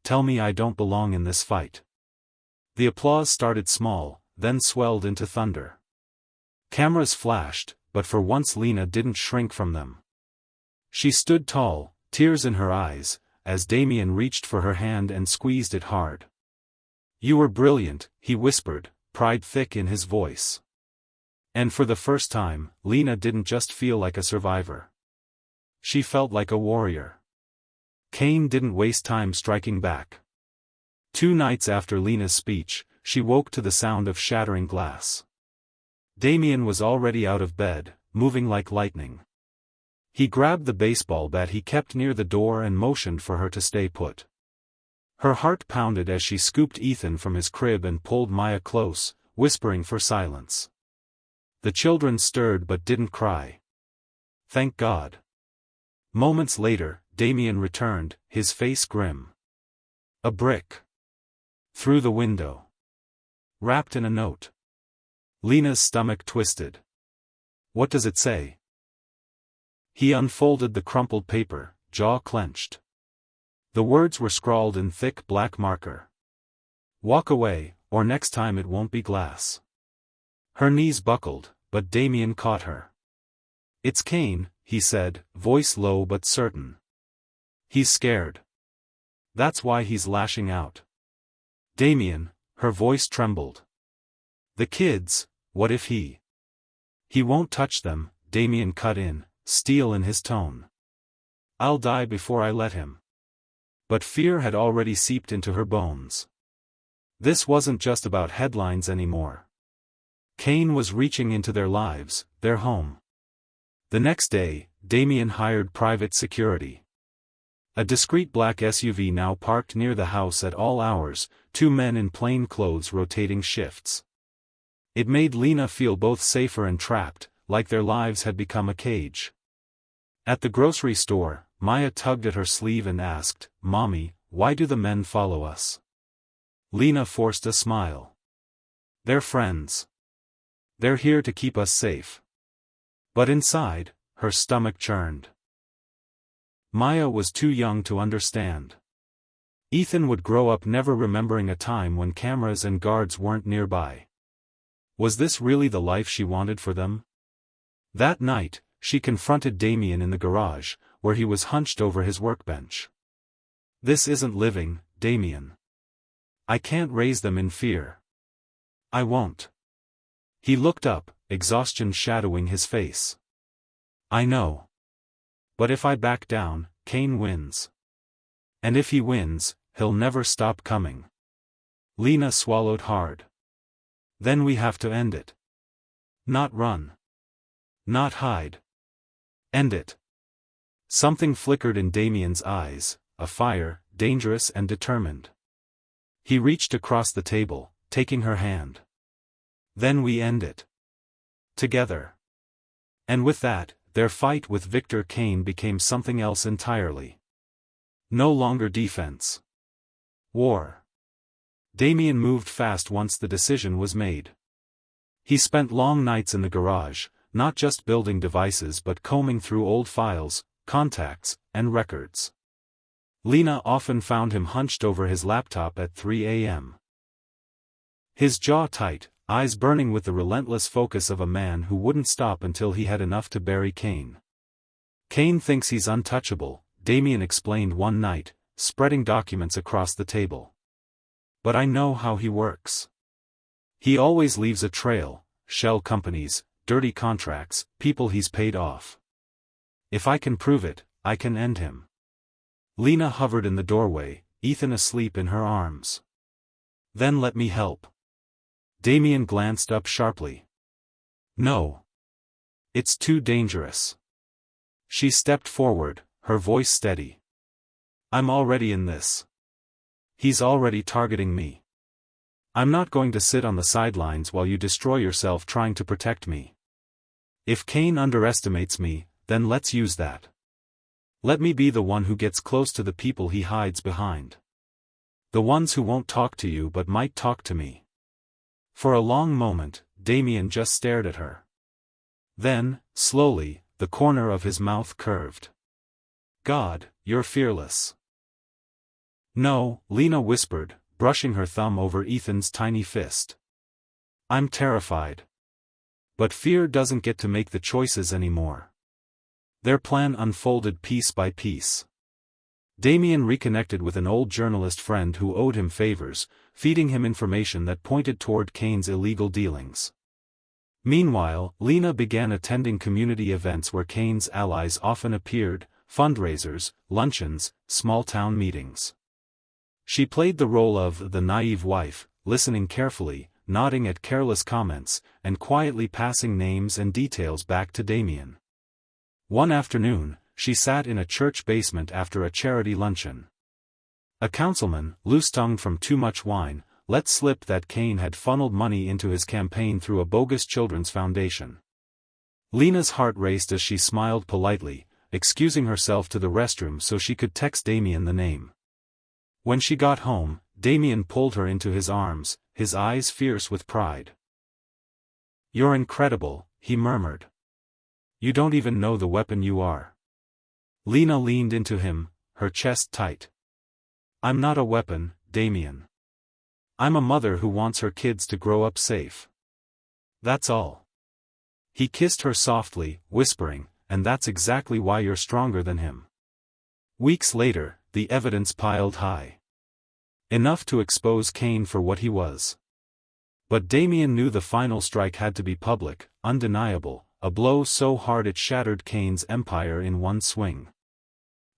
tell me I don't belong in this fight. The applause started small, then swelled into thunder. Cameras flashed, but for once Lena didn't shrink from them. She stood tall, tears in her eyes, as Damien reached for her hand and squeezed it hard. "You were brilliant," he whispered, pride thick in his voice. And for the first time, Lena didn't just feel like a survivor. She felt like a warrior. Cain didn't waste time striking back. 2 nights after Lena's speech, she woke to the sound of shattering glass. Damien was already out of bed, moving like lightning. He grabbed the baseball bat he kept near the door and motioned for her to stay put. Her heart pounded as she scooped Ethan from his crib and pulled Maya close, whispering for silence. The children stirred but didn't cry. Thank God. Moments later, Damien returned, his face grim. A brick. Through the window. Wrapped in a note. Lena's stomach twisted. What does it say? He unfolded the crumpled paper, jaw clenched. The words were scrawled in thick black marker. Walk away, or next time it won't be glass. Her knees buckled, but Damien caught her. It's Cain, he said, voice low but certain. He's scared. That's why he's lashing out. Damien, her voice trembled. The kids, what if he? He won't touch them, Damien cut in, steel in his tone. I'll die before I let him. But fear had already seeped into her bones. This wasn't just about headlines anymore. Cain was reaching into their lives, their home. The next day, Damien hired private security. A discreet black SUV now parked near the house at all hours, 2 men in plain clothes rotating shifts. It made Lena feel both safer and trapped, like their lives had become a cage. At the grocery store, Maya tugged at her sleeve and asked, "Mommy, why do the men follow us?" Lena forced a smile. They're friends. They're here to keep us safe. But inside, her stomach churned. Maya was too young to understand. Ethan would grow up never remembering a time when cameras and guards weren't nearby. Was this really the life she wanted for them? That night, she confronted Damien in the garage, where he was hunched over his workbench. This isn't living, Damien. I can't raise them in fear. I won't. He looked up, exhaustion shadowing his face. I know. But if I back down, Cain wins. And if he wins, he'll never stop coming. Lena swallowed hard. Then we have to end it. Not run. Not hide. End it. Something flickered in Damien's eyes, a fire, dangerous and determined. He reached across the table, taking her hand. Then we end it. Together. And with that, their fight with Victor Cain became something else entirely. No longer defense. War. Damien moved fast once the decision was made. He spent long nights in the garage, not just building devices but combing through old files, contacts, and records. Lena often found him hunched over his laptop at 3 a.m. His jaw tight, eyes burning with the relentless focus of a man who wouldn't stop until he had enough to bury Cain. Cain thinks he's untouchable, Damien explained one night, spreading documents across the table. But I know how he works. He always leaves a trail, shell companies, dirty contracts, people he's paid off. If I can prove it, I can end him. Lena hovered in the doorway, Ethan asleep in her arms. Then let me help. Damien glanced up sharply. No. It's too dangerous. She stepped forward, her voice steady. I'm already in this. He's already targeting me. I'm not going to sit on the sidelines while you destroy yourself trying to protect me. If Cain underestimates me, then let's use that. Let me be the one who gets close to the people he hides behind. The ones who won't talk to you but might talk to me. For a long moment, Damien just stared at her. Then, slowly, the corner of his mouth curved. God, you're fearless. No, Lena whispered, brushing her thumb over Ethan's tiny fist. I'm terrified. But fear doesn't get to make the choices anymore. Their plan unfolded piece by piece. Damien reconnected with an old journalist friend who owed him favors, feeding him information that pointed toward Kane's illegal dealings. Meanwhile, Lena began attending community events where Kane's allies often appeared, fundraisers, luncheons, small-town meetings. She played the role of the naive wife, listening carefully, nodding at careless comments, and quietly passing names and details back to Damien. One afternoon, she sat in a church basement after a charity luncheon. A councilman, loose-tongued from too much wine, let slip that Kane had funneled money into his campaign through a bogus children's foundation. Lena's heart raced as she smiled politely, excusing herself to the restroom so she could text Damien the name. When she got home, Damien pulled her into his arms, his eyes fierce with pride. "You're incredible," he murmured. "You don't even know the weapon you are." Lena leaned into him, her chest tight. "I'm not a weapon, Damien. I'm a mother who wants her kids to grow up safe. That's all." He kissed her softly, whispering, "And that's exactly why you're stronger than him." Weeks later, the evidence piled high. Enough to expose Kane for what he was. But Damien knew the final strike had to be public, undeniable, a blow so hard it shattered Kane's empire in one swing.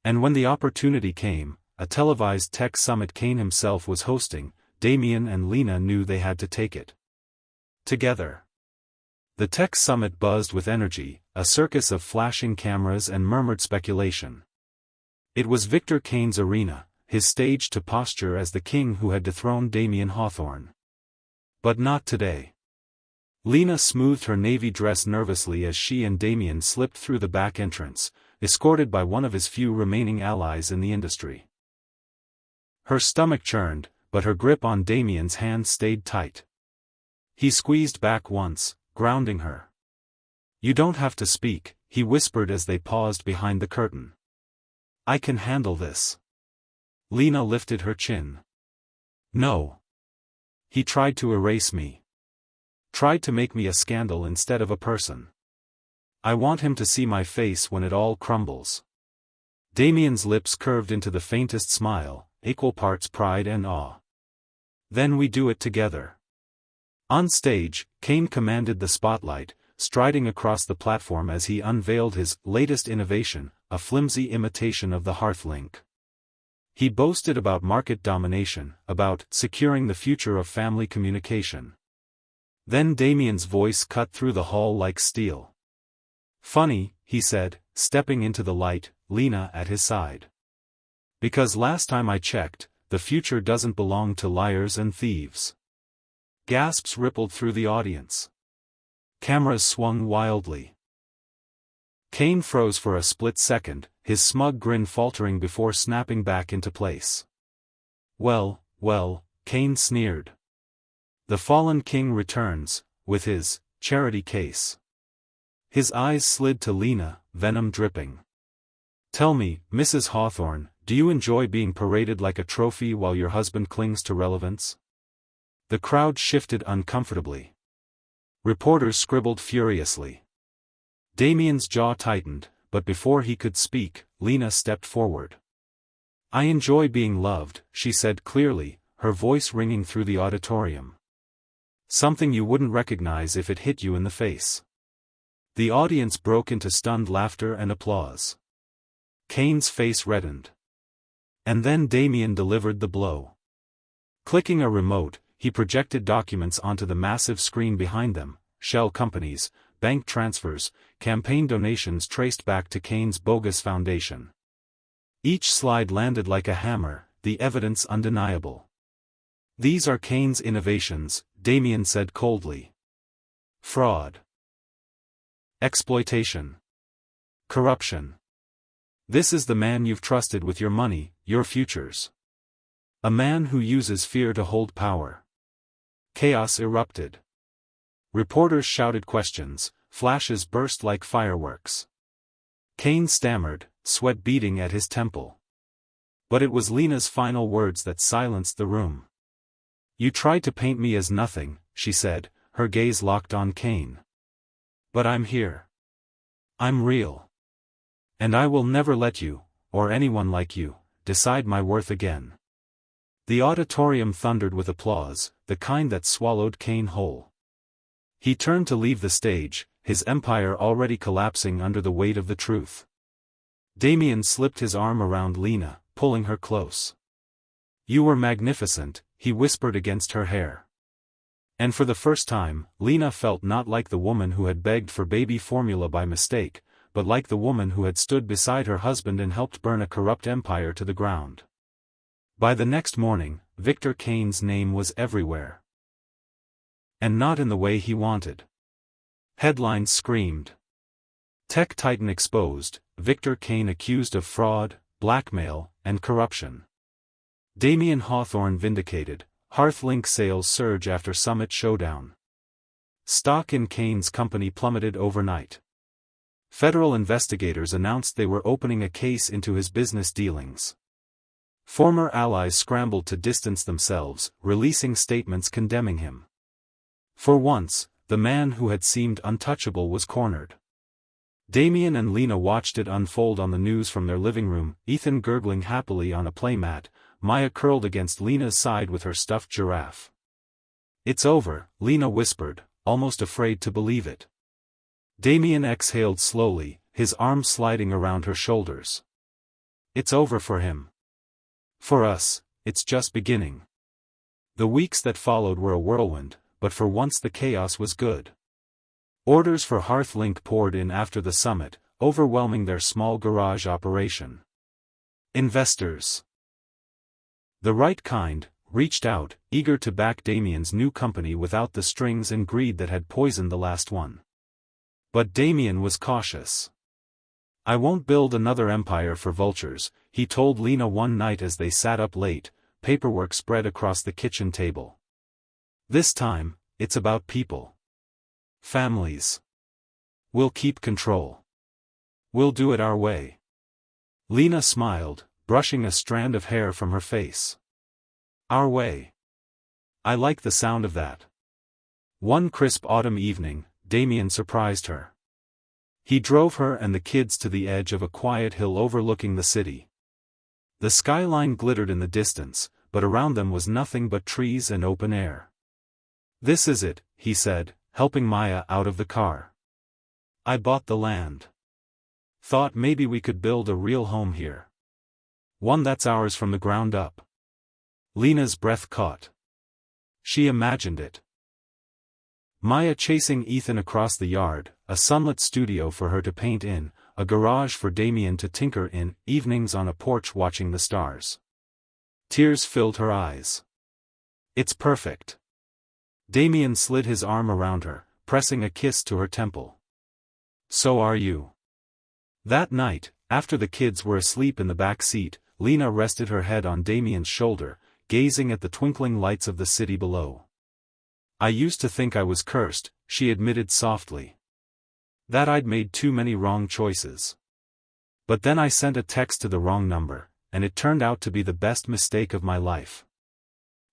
And when the opportunity came, a televised tech summit Kane himself was hosting, Damien and Lena knew they had to take it. Together. The tech summit buzzed with energy, a circus of flashing cameras and murmured speculation. It was Victor Kane's arena, his stage to posture as the king who had dethroned Damien Hawthorne. But not today. Lena smoothed her navy dress nervously as she and Damien slipped through the back entrance, escorted by one of his few remaining allies in the industry. Her stomach churned, but her grip on Damien's hand stayed tight. He squeezed back once, grounding her. "You don't have to speak," he whispered as they paused behind the curtain. "I can handle this." Lena lifted her chin. "No." He tried to erase me. Tried to make me a scandal instead of a person. I want him to see my face when it all crumbles. Damien's lips curved into the faintest smile, equal parts pride and awe. "Then we do it together." On stage, Kane commanded the spotlight, striding across the platform as he unveiled his latest innovation, a flimsy imitation of the Hearthlink. He boasted about market domination, about securing the future of family communication. Then Damien's voice cut through the hall like steel. "Funny," he said, stepping into the light, Lena at his side. "Because last time I checked, the future doesn't belong to liars and thieves." Gasps rippled through the audience. Cameras swung wildly. Kane froze for a split second, his smug grin faltering before snapping back into place. Well, Kane sneered. "The fallen king returns, with his charity case." His eyes slid to Lena, venom dripping. "Tell me, Mrs. Hawthorne, do you enjoy being paraded like a trophy while your husband clings to relevance?" The crowd shifted uncomfortably. Reporters scribbled furiously. Damien's jaw tightened, but before he could speak, Lena stepped forward. "I enjoy being loved," she said clearly, her voice ringing through the auditorium. "Something you wouldn't recognize if it hit you in the face." The audience broke into stunned laughter and applause. Kane's face reddened. And then Damien delivered the blow. Clicking a remote, he projected documents onto the massive screen behind them, shell companies, bank transfers, campaign donations traced back to Kane's bogus foundation. Each slide landed like a hammer, the evidence undeniable. "These are Kane's innovations," Damien said coldly. "Fraud. Exploitation. Corruption. This is the man you've trusted with your money, your futures. A man who uses fear to hold power." Chaos erupted. Reporters shouted questions, flashes burst like fireworks. Kane stammered, sweat beading at his temple. But it was Lena's final words that silenced the room. "You tried to paint me as nothing," she said, her gaze locked on Kane. But I'm here. I'm real. And I will never let you, or anyone like you, decide my worth again. The auditorium thundered with applause, the kind that swallowed Kane whole. He turned to leave the stage, his empire already collapsing under the weight of the truth. Damien slipped his arm around Lena, pulling her close. You were magnificent, he whispered against her hair. And for the first time, Lena felt not like the woman who had begged for baby formula by mistake, but like the woman who had stood beside her husband and helped burn a corrupt empire to the ground. By the next morning, Victor Kane's name was everywhere. And not in the way he wanted. Headlines screamed. Tech titan exposed, Victor Kane accused of fraud, blackmail, and corruption. Damien Hawthorne vindicated, Hearthlink sales surge after Summit showdown. Stock in Kane's company plummeted overnight. Federal investigators announced they were opening a case into his business dealings. Former allies scrambled to distance themselves, releasing statements condemning him. For once, the man who had seemed untouchable was cornered. Damien and Lena watched it unfold on the news from their living room, Ethan gurgling happily on a playmat, Maya curled against Lena's side with her stuffed giraffe. It's over, Lena whispered, almost afraid to believe it. Damien exhaled slowly, his arms sliding around her shoulders. It's over for him. For us, it's just beginning. The weeks that followed were a whirlwind, but for once the chaos was good. Orders for Hearthlink poured in after the summit, overwhelming their small garage operation. Investors, the right kind, reached out, eager to back Damien's new company without the strings and greed that had poisoned the last one. But Damien was cautious. I won't build another empire for vultures, he told Lena one night as they sat up late, paperwork spread across the kitchen table. This time, it's about people. Families. We'll keep control. We'll do it our way. Lena smiled, brushing a strand of hair from her face. Our way. I like the sound of that. One crisp autumn evening, Damien surprised her. He drove her and the kids to the edge of a quiet hill overlooking the city. The skyline glittered in the distance, but around them was nothing but trees and open air. This is it, he said, helping Maya out of the car. I bought the land. Thought maybe we could build a real home here. One that's ours from the ground up. Lena's breath caught. She imagined it. Maya chasing Ethan across the yard, a sunlit studio for her to paint in, a garage for Damien to tinker in, evenings on a porch watching the stars. Tears filled her eyes. It's perfect. Damien slid his arm around her, pressing a kiss to her temple. So are you. That night, after the kids were asleep in the back seat, Lena rested her head on Damien's shoulder, gazing at the twinkling lights of the city below. I used to think I was cursed, she admitted softly. That I'd made too many wrong choices. But then I sent a text to the wrong number, and it turned out to be the best mistake of my life.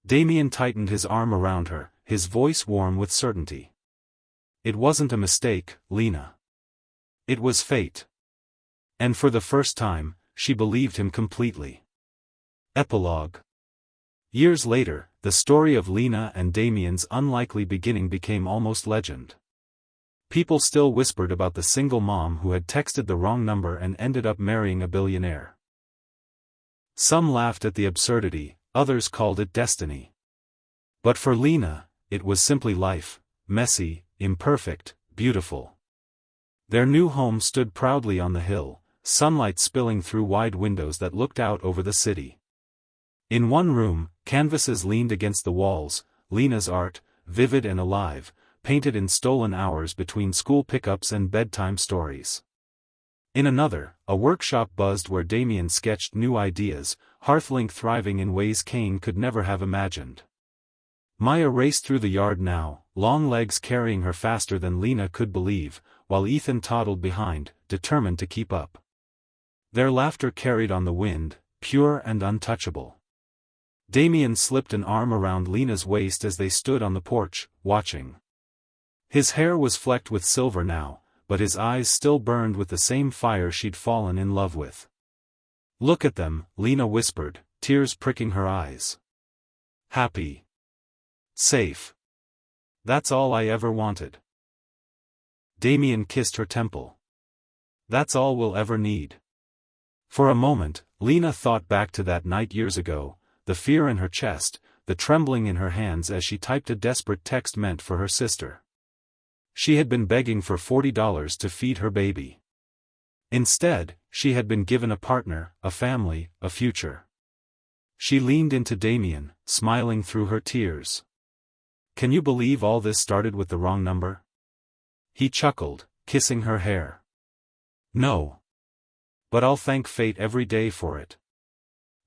Damien tightened his arm around her, his voice warm with certainty. It wasn't a mistake, Lena. It was fate. And for the first time, she believed him completely. Epilogue. Years later, the story of Lena and Damien's unlikely beginning became almost legend. People still whispered about the single mom who had texted the wrong number and ended up marrying a billionaire. Some laughed at the absurdity, others called it destiny. But for Lena, it was simply life, messy, imperfect, beautiful. Their new home stood proudly on the hill, sunlight spilling through wide windows that looked out over the city. In one room, canvases leaned against the walls, Lena's art, vivid and alive, painted in stolen hours between school pickups and bedtime stories. In another, a workshop buzzed where Damien sketched new ideas, Hearthlink thriving in ways Kane could never have imagined. Maya raced through the yard now, long legs carrying her faster than Lena could believe, while Ethan toddled behind, determined to keep up. Their laughter carried on the wind, pure and untouchable. Damien slipped an arm around Lena's waist as they stood on the porch, watching. His hair was flecked with silver now, but his eyes still burned with the same fire she'd fallen in love with. "Look at them," Lena whispered, tears pricking her eyes. "Happy. Safe. That's all I ever wanted." Damien kissed her temple. "That's all we'll ever need." For a moment, Lena thought back to that night years ago, the fear in her chest, the trembling in her hands as she typed a desperate text meant for her sister. She had been begging for $40 to feed her baby. Instead, she had been given a partner, a family, a future. She leaned into Damien, smiling through her tears. "Can you believe all this started with the wrong number?" He chuckled, kissing her hair. "No. But I'll thank fate every day for it."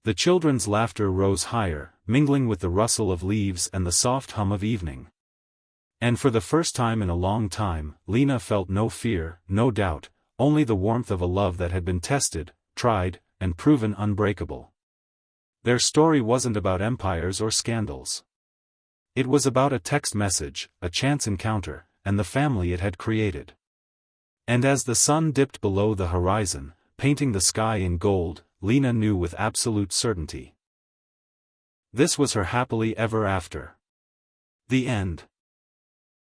The children's laughter rose higher, mingling with the rustle of leaves and the soft hum of evening. And for the first time in a long time, Lena felt no fear, no doubt, only the warmth of a love that had been tested, tried, and proven unbreakable. Their story wasn't about empires or scandals. It was about a text message, a chance encounter, and the family it had created. And as the sun dipped below the horizon, painting the sky in gold, Lena knew with absolute certainty. This was her happily ever after. The end.